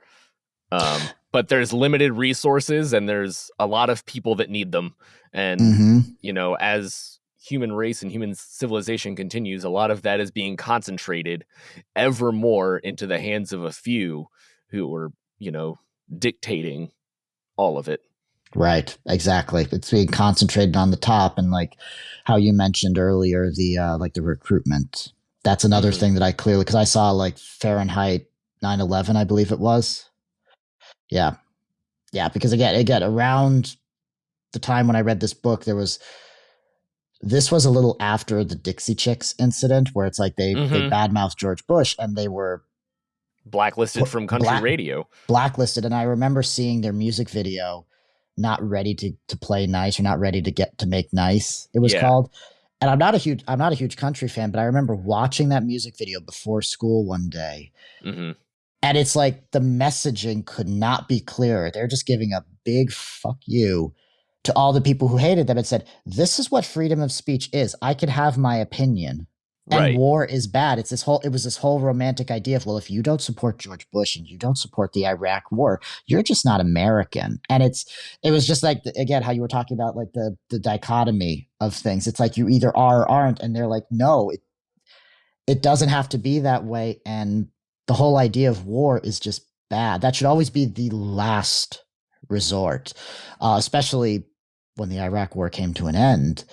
But there's limited resources and there's a lot of people that need them. And, Mm-hmm. as human race and human civilization continues, a lot of that is being concentrated ever more into the hands of a few who are, dictating all of it. Right. Exactly. It's being concentrated on the top, and like how you mentioned earlier, the like the recruitment. That's another Hmm. thing that I clearly because I saw like Fahrenheit 9/11, I believe it was. Yeah. Yeah. Because again, around the time when I read this book, this was a little after the Dixie Chicks incident, where it's like they Hmm. badmouthed George Bush and they were Blacklisted put from country radio. blacklisted. And I remember seeing their music video, "Not Ready to Play Nice" or "Not Ready to Get to Make Nice," it was Yeah. called. And I'm not a huge country fan, but I remember watching that music video before school one day. Hmm. And it's like the messaging could not be clearer. They're just giving a big fuck you to all the people who hated them and said, this is what freedom of speech is. I can have my opinion. And Right. war is bad. It was this whole romantic idea of, well, if you don't support George Bush and you don't support the Iraq war, you're just not American. And it was just like, again, how you were talking about like the dichotomy of things. It's like you either are or aren't. And they're like, no, it doesn't have to be that way. And the whole idea of war is just bad. That should always be the last resort, especially when the Iraq war came to an end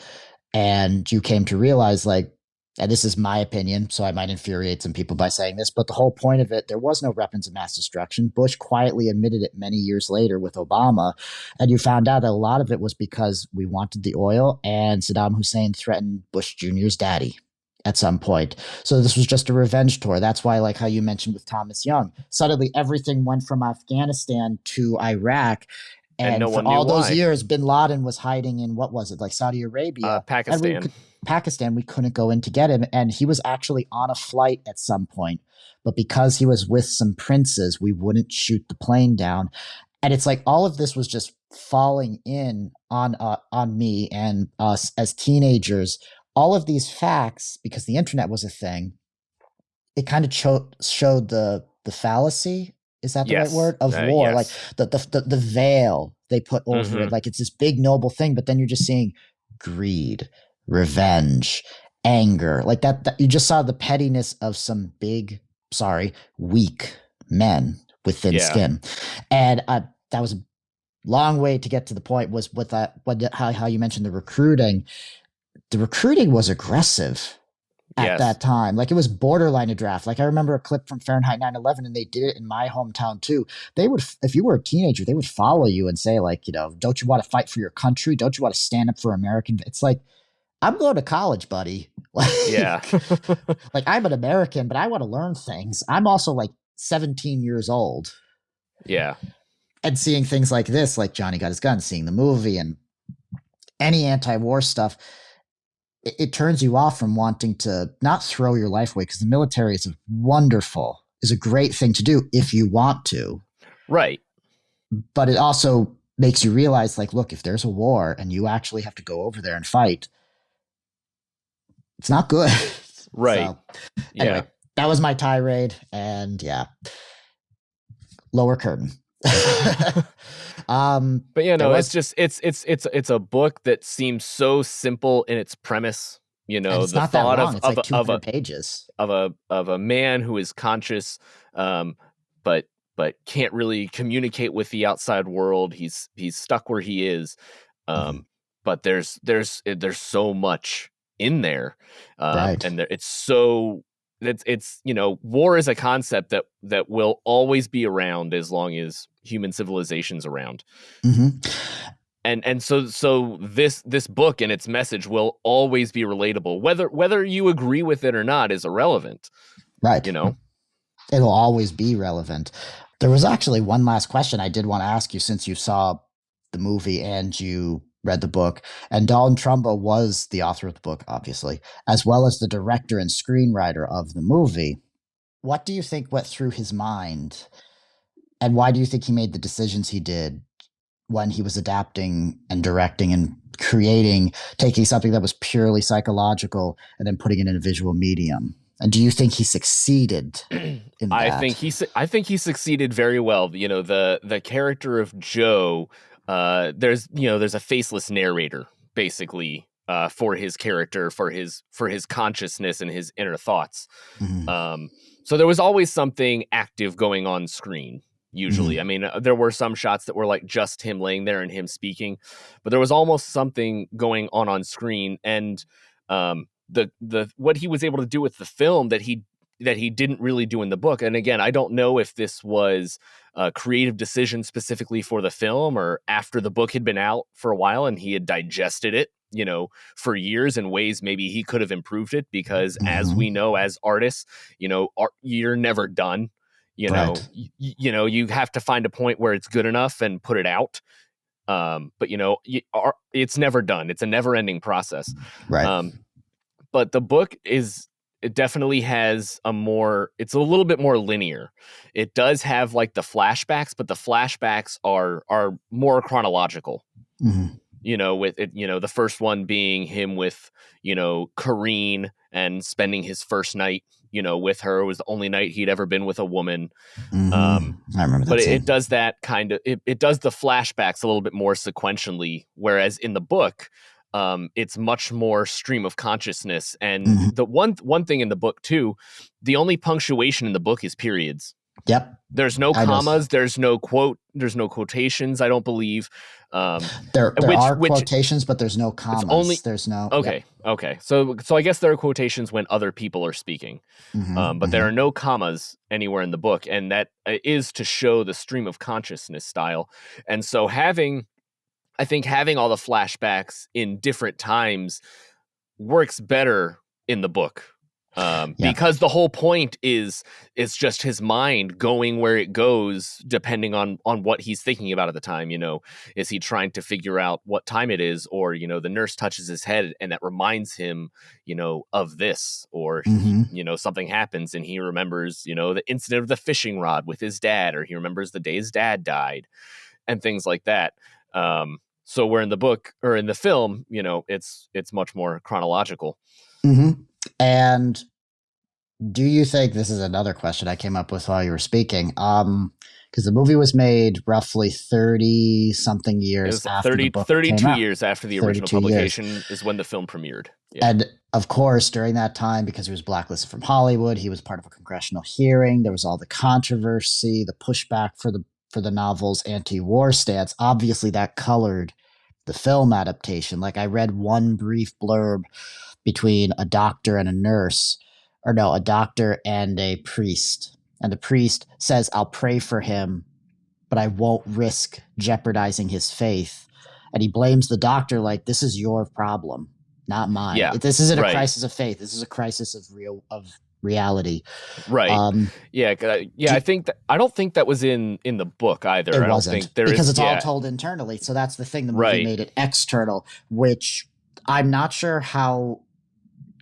and you came to realize, like, and this is my opinion, so I might infuriate some people by saying this, but the whole point of it, there was no weapons of mass destruction. Bush quietly admitted it many years later with Obama. And you found out that a lot of it was because we wanted the oil and Saddam Hussein threatened Bush Jr.'s daddy at some point. So this was just a revenge tour. That's why, like how you mentioned with Thomas Young, suddenly everything went from Afghanistan to Iraq. And no And for one knew all those why. years, bin Laden was hiding in what was it, like Saudi Arabia? And Pakistan. Pakistan, we couldn't go in to get him. And he was actually on a flight at some point. But because he was with some princes, we wouldn't shoot the plane down. And it's like all of this was just falling in on me and us as teenagers. All of these facts, because the internet was a thing, it kind of showed the fallacy, is that the right Yes. word, of war, like Yes. the veil they put over Hmm. it, like it's this big noble thing, but then you're just seeing greed, revenge, anger, like that you just saw the pettiness of some big, sorry, weak men with thin Yeah. skin. And that was a long way to get to the point, was with that how you mentioned the recruiting was aggressive at Yes. that time. Like it was borderline a draft. Like I remember a clip from Fahrenheit 9/11, and they did it in my hometown too. They would, if you were a teenager, they would follow you and say, like, don't you want to fight for your country? Don't you want to stand up for American? It's like, I'm going to college, buddy. Yeah. Like I'm an American, but I want to learn things. I'm also like 17 years old Yeah. and seeing things like this, like Johnny Got His Gun, seeing the movie and any anti-war stuff, it turns you off from wanting to not throw your life away, because the military is a great thing to do if you want to, Right. but it also makes you realize, like, look, if there's a war and you actually have to go over there and fight, It's not good. Right. So Yeah. anyway, that was my tirade, and yeah, lower curtain. But you There know, it's was, just it's a book that seems so simple in its premise. You and know, it's the not that thought long. It's like 200 pages. of a man who is conscious, um, but can't really communicate with the outside world. He's stuck where he is. Mm-hmm. Um, but there's so much in there, Right. and it's so it's you know, war is a concept that will always be around as long as human civilization's around. Mm-hmm. And so this book and its message will always be relatable, whether you agree with it or not is irrelevant, Right. you know. It'll always be relevant. There was actually one last question I did want to ask you, since you saw the movie and you read the book. And Dalton Trumbo was the author of the book, obviously, as well as the director and screenwriter of the movie. What do you think went through his mind? And why do you think he made the decisions he did when he was adapting and directing and creating, taking something that was purely psychological and then putting it in a visual medium? And do you think he succeeded in that? I think he succeeded very well. You know, the character of Joe, there's a faceless narrator basically, for his character, for his consciousness and his inner thoughts. Mm-hmm. Um, so there was always something active going on screen. Usually, Mm-hmm. I mean, there were some shots that were like just him laying there and him speaking, but there was almost something going on screen. And the what he was able to do with the film that he didn't really do in the book. And again, I don't know if this was a creative decision specifically for the film or after the book had been out for a while and he had digested it, you know, for years in ways maybe he could have improved it, because as Mm-hmm. we know, as artists, you know, you're never done. You know, Right. you know, you have to find a point where it's good enough and put it out. But you know, it's never done. It's a never ending process. Right. Um, but the book is, it definitely has it's a little bit more linear. It does have like the flashbacks, but the flashbacks are more chronological, Mm-hmm. you know, with it, you know, the first one being him with, you know, Kareen and spending his first night, you know, with her. It was the only night he'd ever been with a woman. Mm-hmm. um I remember but that it scene. does that kind of, it does the flashbacks a little bit more sequentially, whereas in the book, it's much more stream of consciousness. And Mm-hmm. the one thing in the book too, the only punctuation in the book is periods. Yep. There's no I know. commas, there's no quotations, I don't believe. um There which are quotations, but there's no it's commas. only There's no. Yep. okay. Okay, so I guess there are quotations when other people are speaking. Mm-hmm. But there Mm-hmm. are no commas anywhere in the book, and that is to show the stream of consciousness style. And so I think having all the flashbacks in different times works better in the book, Yeah. because the whole point is it's just his mind going where it goes depending on what he's thinking about at the time. You know, is he trying to figure out what time it is, or you know, the nurse touches his head and that reminds him, you know, of this, or he, Mm-hmm. you know, something happens and he remembers, you know, the incident of the fishing rod with his dad, or he remembers the day his dad died, and things like that. So where in the book or in the film, you know, it's much more chronological. Mm-hmm. And do you think, this is another question I came up with while you were speaking? Because the movie was made roughly 30 something It years was after the book came 32 out. years after the original 32 years. publication is when the film premiered. Yeah. And of course, during that time, because he was blacklisted from Hollywood, he was part of a congressional hearing. There was all the controversy, the pushback for the novel's anti-war stance. Obviously, that colored the film adaptation. Like, I read one brief blurb between a doctor and a nurse, or no, a doctor and a priest. And the priest says, "I'll pray for him, but I won't risk jeopardizing his faith." And he blames the doctor, like, "This is your problem, not mine. Yeah. This isn't a Right. crisis of faith. This is a crisis of reality." Right. Um, Yeah. Yeah. do, I don't think that was in the book either. it I don't wasn't, think there because is. it's all Yeah. told internally. So that's the thing. The movie Right. made it external, which I'm not sure how.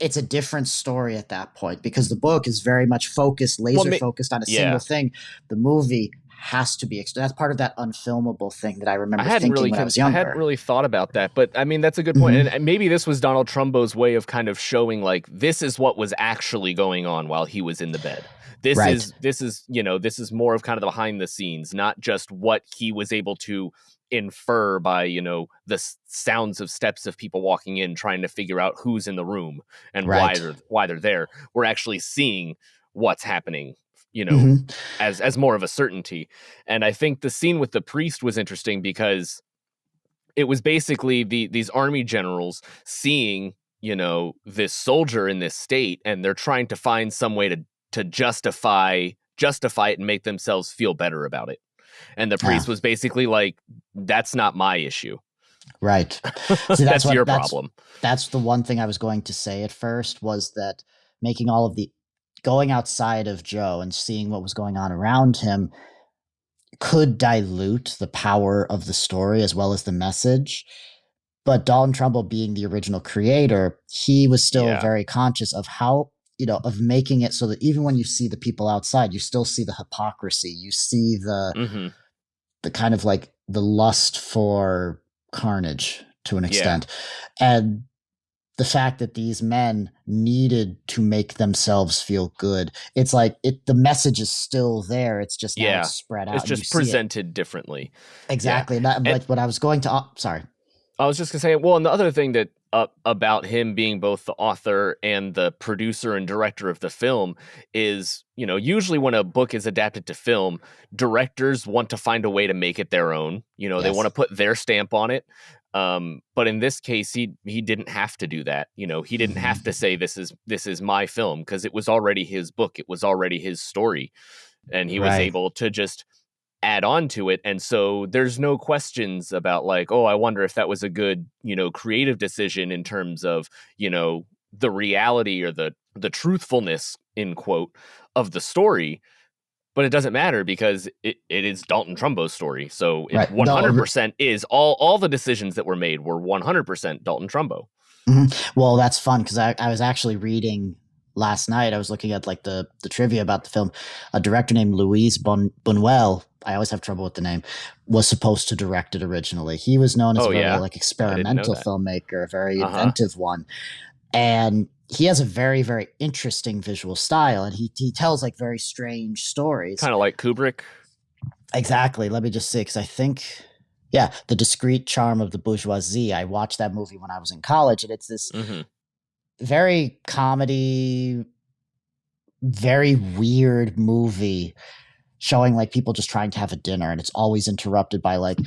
It's a different story at that point, because the book is very much focused, laser focused on a single Yeah. thing. The movie has to be that's part of that unfilmable thing that I I remember hadn't thinking really when I was I hadn't younger. really thought about that, but I mean that's a good point. Mhm. And maybe this was Donald Trumbo's way of kind of showing like this is what was actually going on while he was in the bed. Right. This is this is more of kind of the behind the scenes, not just what he was able to infer by the sounds of steps of people walking in, trying to figure out who's in the room and Right. why they're there. We're actually seeing what's happening, Mhm. as more of a certainty. And I think the scene with the priest was interesting because it was basically these army generals seeing this soldier in this state, and they're trying to find some way to justify it and make themselves feel better about it. And the Yeah. priest was basically like, that's not my issue. Right. See, That's your problem. that's the one thing I was going to say at first, was that making all of the going outside of Joe and seeing what was going on around him could dilute the power of the story as well as the message. But Dalton Trumbo, being the original creator, he was still Yeah. very conscious of how, of making it so that even when you see the people outside, you still see the hypocrisy. You see Hmm. the kind of like the lust for carnage to an Yeah. extent. And the fact that these men needed to make themselves feel good. It's like the message is still there. It's just now it's spread out. It's just presented differently. Exactly. Yeah. But what I was going to, sorry. I was just gonna say, well, and the other thing that about him being both the author and the producer and director of the film is, usually when a book is adapted to film, directors want to find a way to make it their own. They want to put their stamp on it. But in this case, he didn't have to do that. He didn't have to say this is my film, because it was already his book. It was already his story, and he was able to just add on to it. And so there's no questions about like, oh, I wonder if that was a good, creative decision in terms of, the reality or the truthfulness, in quote, of the story. But it doesn't matter because it is Dalton Trumbo's story. So it 100% is all the decisions that were made were 100% Dalton Trumbo. Mm-hmm. Well, that's fun because I was actually reading last night. I was looking at like the trivia about the film. A director named Louise Buñuel, I always have trouble with the name, was supposed to direct it originally. He was known as a very like experimental filmmaker, a very inventive one. And he has a very, very interesting visual style, and he tells like very strange stories. Kind of like Kubrick. Exactly. Let me just see, because I think, yeah, The Discreet Charm of the Bourgeoisie. I watched that movie when I was in college, and it's this very comedy, very weird movie showing like people just trying to have a dinner, and it's always interrupted by like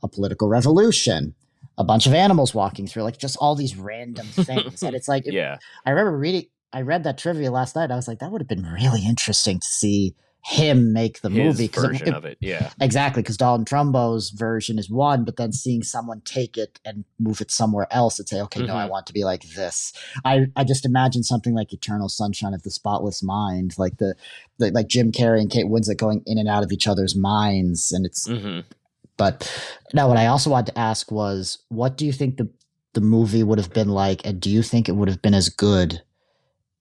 a political revolution, a bunch of animals walking through, like just all these random things. And it's like, I remember I read that trivia last night. I was like, that would have been really interesting to see him make the movie version of it. Yeah, exactly. Because Dalton Trumbo's version is one, but then seeing someone take it and move it somewhere else and say, okay, no, I want to be like this. I just imagine something like Eternal Sunshine of the Spotless Mind, like the like Jim Carrey and Kate Winslet going in and out of each other's minds. And it's, but now what I also wanted to ask was, what do you think the movie would have been like? And do you think it would have been as good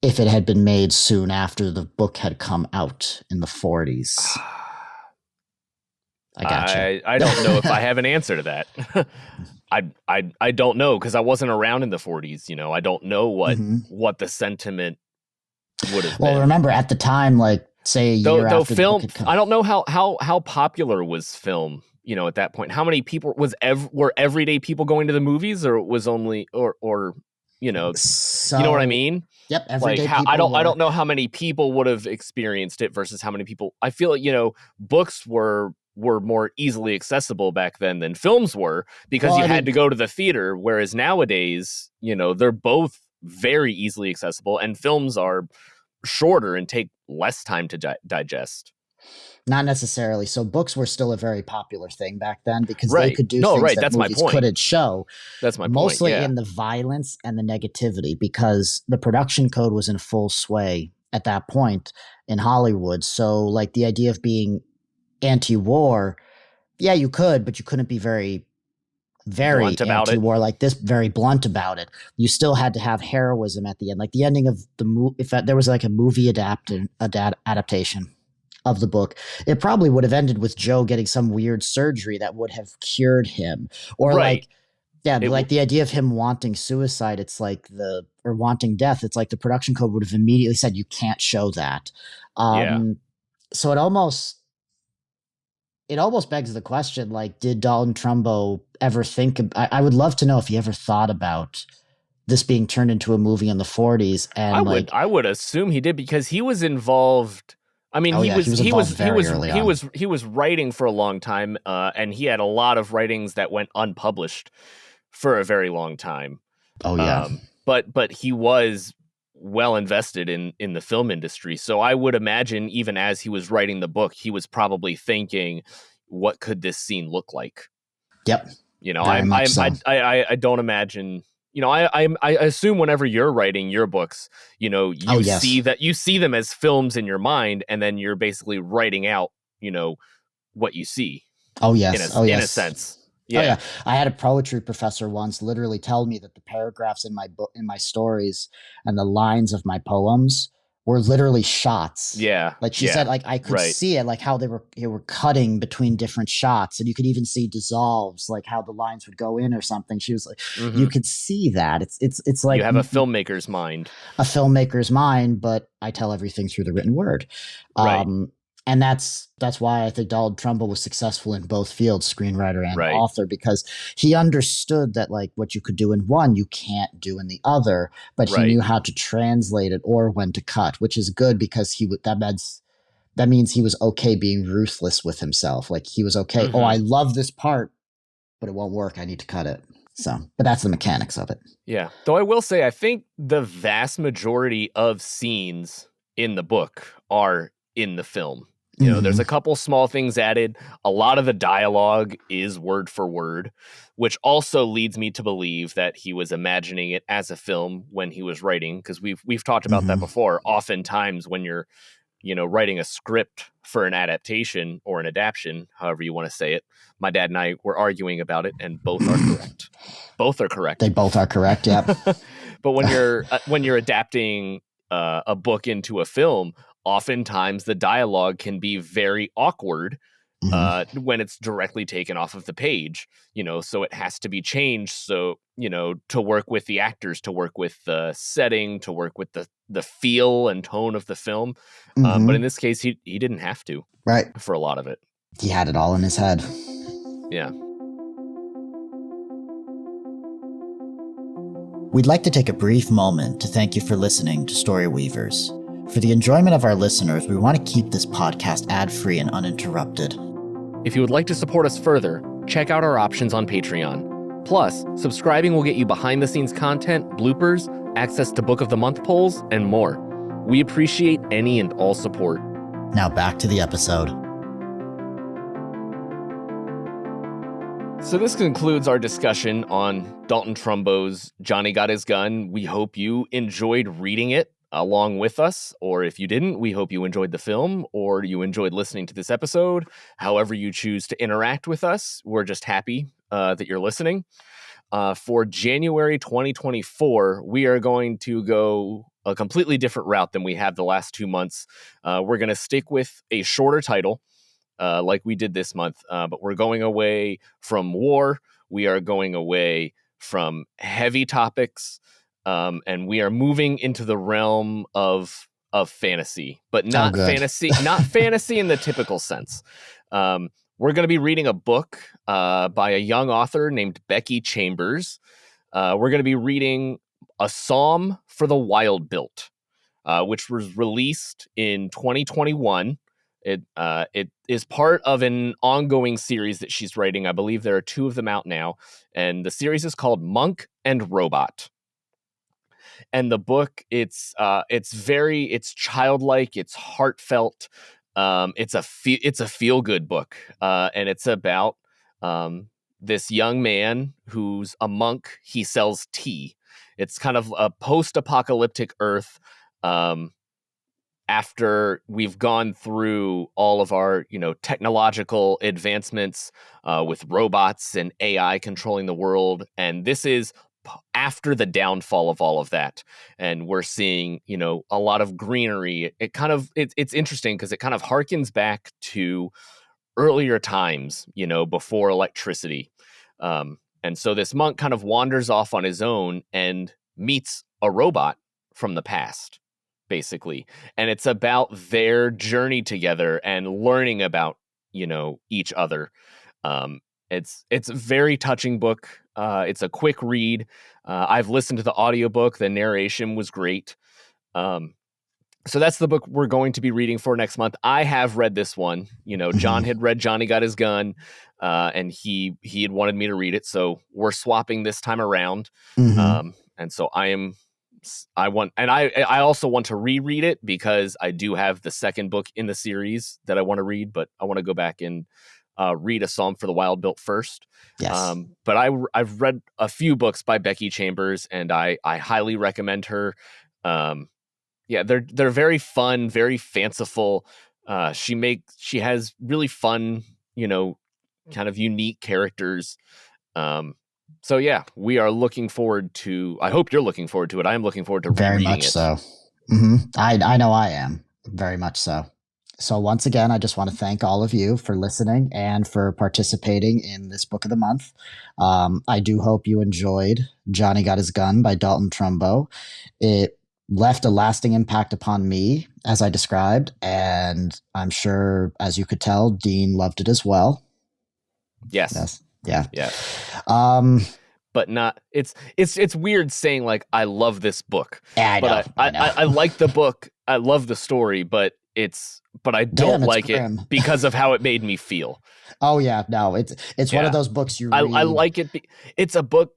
if it had been made soon after the book had come out in the 40s? I gotcha. I don't know if I have an answer to that. I don't know, because I wasn't around in the 40s. I don't know what the sentiment would have been. Well, remember at the time, like say a year after film, the book had come. I don't know how popular was film. At that point, how many people were everyday people going to the movies, or it was only or you know what I mean? Yep, everyday like people. I don't know how many people would have experienced it versus how many people. I feel like books were more easily accessible back then than films were, because you had to go to the theater, whereas nowadays they're both very easily accessible, and films are shorter and take less time to digest. Not necessarily. So books were still a very popular thing back then, because they could do things that that's movies my point. Couldn't show. That's my mostly point, in the violence and the negativity, because the production code was in full sway at that point in Hollywood. So like the idea of being anti-war, yeah, you could, but you couldn't be very blunt about anti-war like this, very blunt about it. You still had to have heroism at the end, like the ending of the movie. If there was like a movie adaptation of the book, it probably would have ended with Joe getting some weird surgery that would have cured him. Or Right. like the idea of him wanting suicide, it's like or wanting death, it's like the production code would have immediately said you can't show that. Yeah. So it almost begs the question, like, did Dalton Trumbo ever think I would love to know if he ever thought about this being turned into a movie in the 40s and I would assume he did, because he was involved. I mean, oh yeah, he was involved very early on. He was writing for a long time, and he had a lot of writings that went unpublished for a very long time. Oh yeah. But he was well invested in the film industry. So I would imagine, even as he was writing the book, he was probably thinking, what could this scene look like? Yep. You know, I don't imagine, you know, I assume whenever you're writing your books, you know, you see them as films in your mind, and then you're basically writing out, you know, what you see. Oh yes. In a sense. Yeah. Oh yeah. I had a poetry professor once literally tell me that the paragraphs in my book, in my stories, and the lines of my poems were literally shots. Yeah. Like she said, like I could see it, like how they were cutting between different shots, and you could even see dissolves, like how the lines would go in or something. She was like, you could see that. It's like you have a filmmaker's mind. A filmmaker's mind, but I tell everything through the written word. Right. And that's why I think Dalton Trumbo was successful in both fields, screenwriter and author, because he understood that like what you could do in one, you can't do in the other, but he knew how to translate it or when to cut, which is good because that means he was okay being ruthless with himself. Like he was okay. Oh, I love this part, but it won't work. I need to cut it. So, but that's the mechanics of it. Yeah. Though I will say, I think the vast majority of scenes in the book are in the film. You know, there's a couple small things added. A lot of the dialogue is word for word, which also leads me to believe that he was imagining it as a film when he was writing, because we've talked about that before. Oftentimes when you're, you know, writing a script for an adaptation or an adaption, however you want to say it, my dad and I were arguing about it, and both are correct. Both are correct. They both are correct, yep. But when you're adapting a book into a film, oftentimes the dialogue can be very awkward when it's directly taken off of the page, you know, so it has to be changed. So, you know, to work with the actors, to work with the setting, to work with the feel and tone of the film. But in this case, he didn't have to, for a lot of it. He had it all in his head. Yeah. We'd like to take a brief moment to thank you for listening to Story Weavers. For the enjoyment of our listeners, we want to keep this podcast ad-free and uninterrupted. If you would like to support us further, check out our options on Patreon. Plus, subscribing will get you behind-the-scenes content, bloopers, access to Book of the Month polls, and more. We appreciate any and all support. Now back to the episode. So this concludes our discussion on Dalton Trumbo's Johnny Got His Gun. We hope you enjoyed reading it along with us, or if you didn't, we hope you enjoyed the film or you enjoyed listening to this episode. However you choose to interact with us, we're just happy that you're listening. For January 2024, we are going to go a completely different route than we have the last 2 months. We're going to stick with a shorter title like we did this month, but we're going away from war. We are going away from heavy topics. And we are moving into the realm of fantasy, but not fantasy in the typical sense. We're going to be reading a book by a young author named Becky Chambers. We're going to be reading A Psalm for the Wild Built, which was released in 2021. It is part of an ongoing series that she's writing. I believe there are 2 of them out now, and the series is called Monk and Robot. And the book, it's childlike, it's heartfelt, it's a feel good book, and it's about this young man who's a monk. He sells tea. It's kind of a post-apocalyptic Earth. After we've gone through all of our, you know, technological advancements with robots and AI controlling the world, and this is after the downfall of all of that, and we're seeing, you know, a lot of greenery. It's interesting because it kind of harkens back to earlier times, you know, before electricity. And so this monk kind of wanders off on his own and meets a robot from the past, basically. And it's about their journey together and learning about, you know, each other. It's a very touching book. It's a quick read. I've listened to the audiobook. The narration was great. So that's the book we're going to be reading for next month. I have read this one. You know, John had read Johnny Got His Gun, and he had wanted me to read it. So we're swapping this time around. And so I also want to reread it because I do have the second book in the series that I want to read, but I want to go back and read A Psalm for the Wild Built first. Yes. But I've read a few books by Becky Chambers, and I highly recommend her. Yeah, they're very fun, very fanciful. She has really fun, you know, kind of unique characters. So yeah, we are looking forward to. I hope you're looking forward to it. I am looking forward to very rereading much it. So. I know I am very much so. So once again, I just want to thank all of you for listening and for participating in this book of the month. I do hope you enjoyed Johnny Got His Gun by Dalton Trumbo. It left a lasting impact upon me, as I described, and I'm sure, as you could tell, Dean loved it as well. Yes. Yeah. But not. It's weird saying like I love this book. Yeah, I know. I like the book. I love the story, but I don't like it because of how it made me feel. Oh yeah, no, it's one of those books you read. I like it. It's a book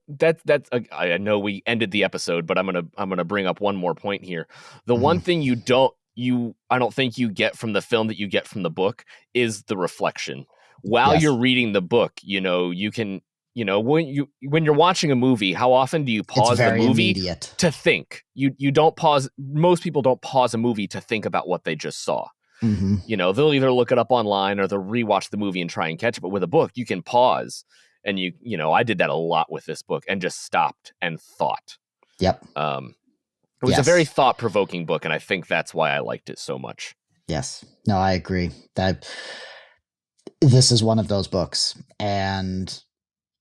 I know we ended the episode, but I'm gonna bring up one more point here. The one thing I don't think you get from the film that you get from the book is the reflection. While you're reading the book, you know, you can, you know, when you're watching a movie, how often do you pause the movie to think? You don't pause. Most people don't pause a movie to think about what they just saw. You know, they'll either look it up online or they'll rewatch the movie and try and catch it. But with a book, you can pause, and you know, I did that a lot with this book and just stopped and thought. Yep. It was a very thought-provoking book, and I think that's why I liked it so much. Yes. No, I agree. That this is one of those books, and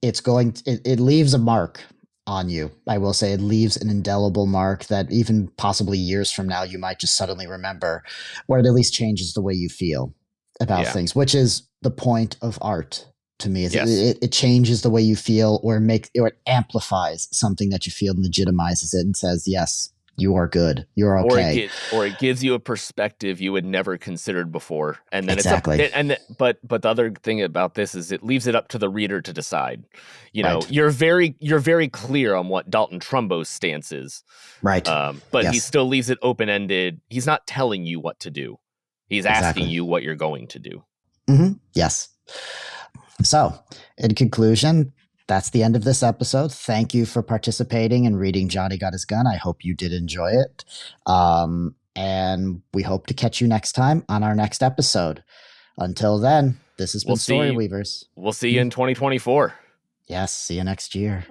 it leaves a mark on you. I will say it leaves an indelible mark that even possibly years from now, you might just suddenly remember, or it at least changes the way you feel about things, which is the point of art to me. It changes the way you feel, or it amplifies something that you feel and legitimizes it and says, yes, you are good. You're okay. Or it gives you a perspective you had never considered before. And then but the other thing about this is it leaves it up to the reader to decide. You know, you're very clear on what Dalton Trumbo's stance is. Right. But he still leaves it open-ended. He's not telling you what to do. He's asking you what you're going to do. Yes. So, in conclusion, that's the end of this episode. Thank you for participating and reading Johnny Got His Gun. I hope you did enjoy it. And we hope to catch you next time on our next episode. Until then, this has been Story Weavers. We'll see you in 2024. Yes, see you next year.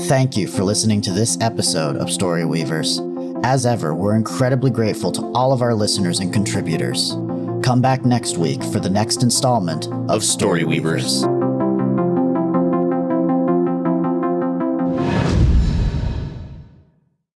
Thank you for listening to this episode of Story Weavers. As ever, we're incredibly grateful to all of our listeners and contributors. Come back next week for the next installment of Story Weavers.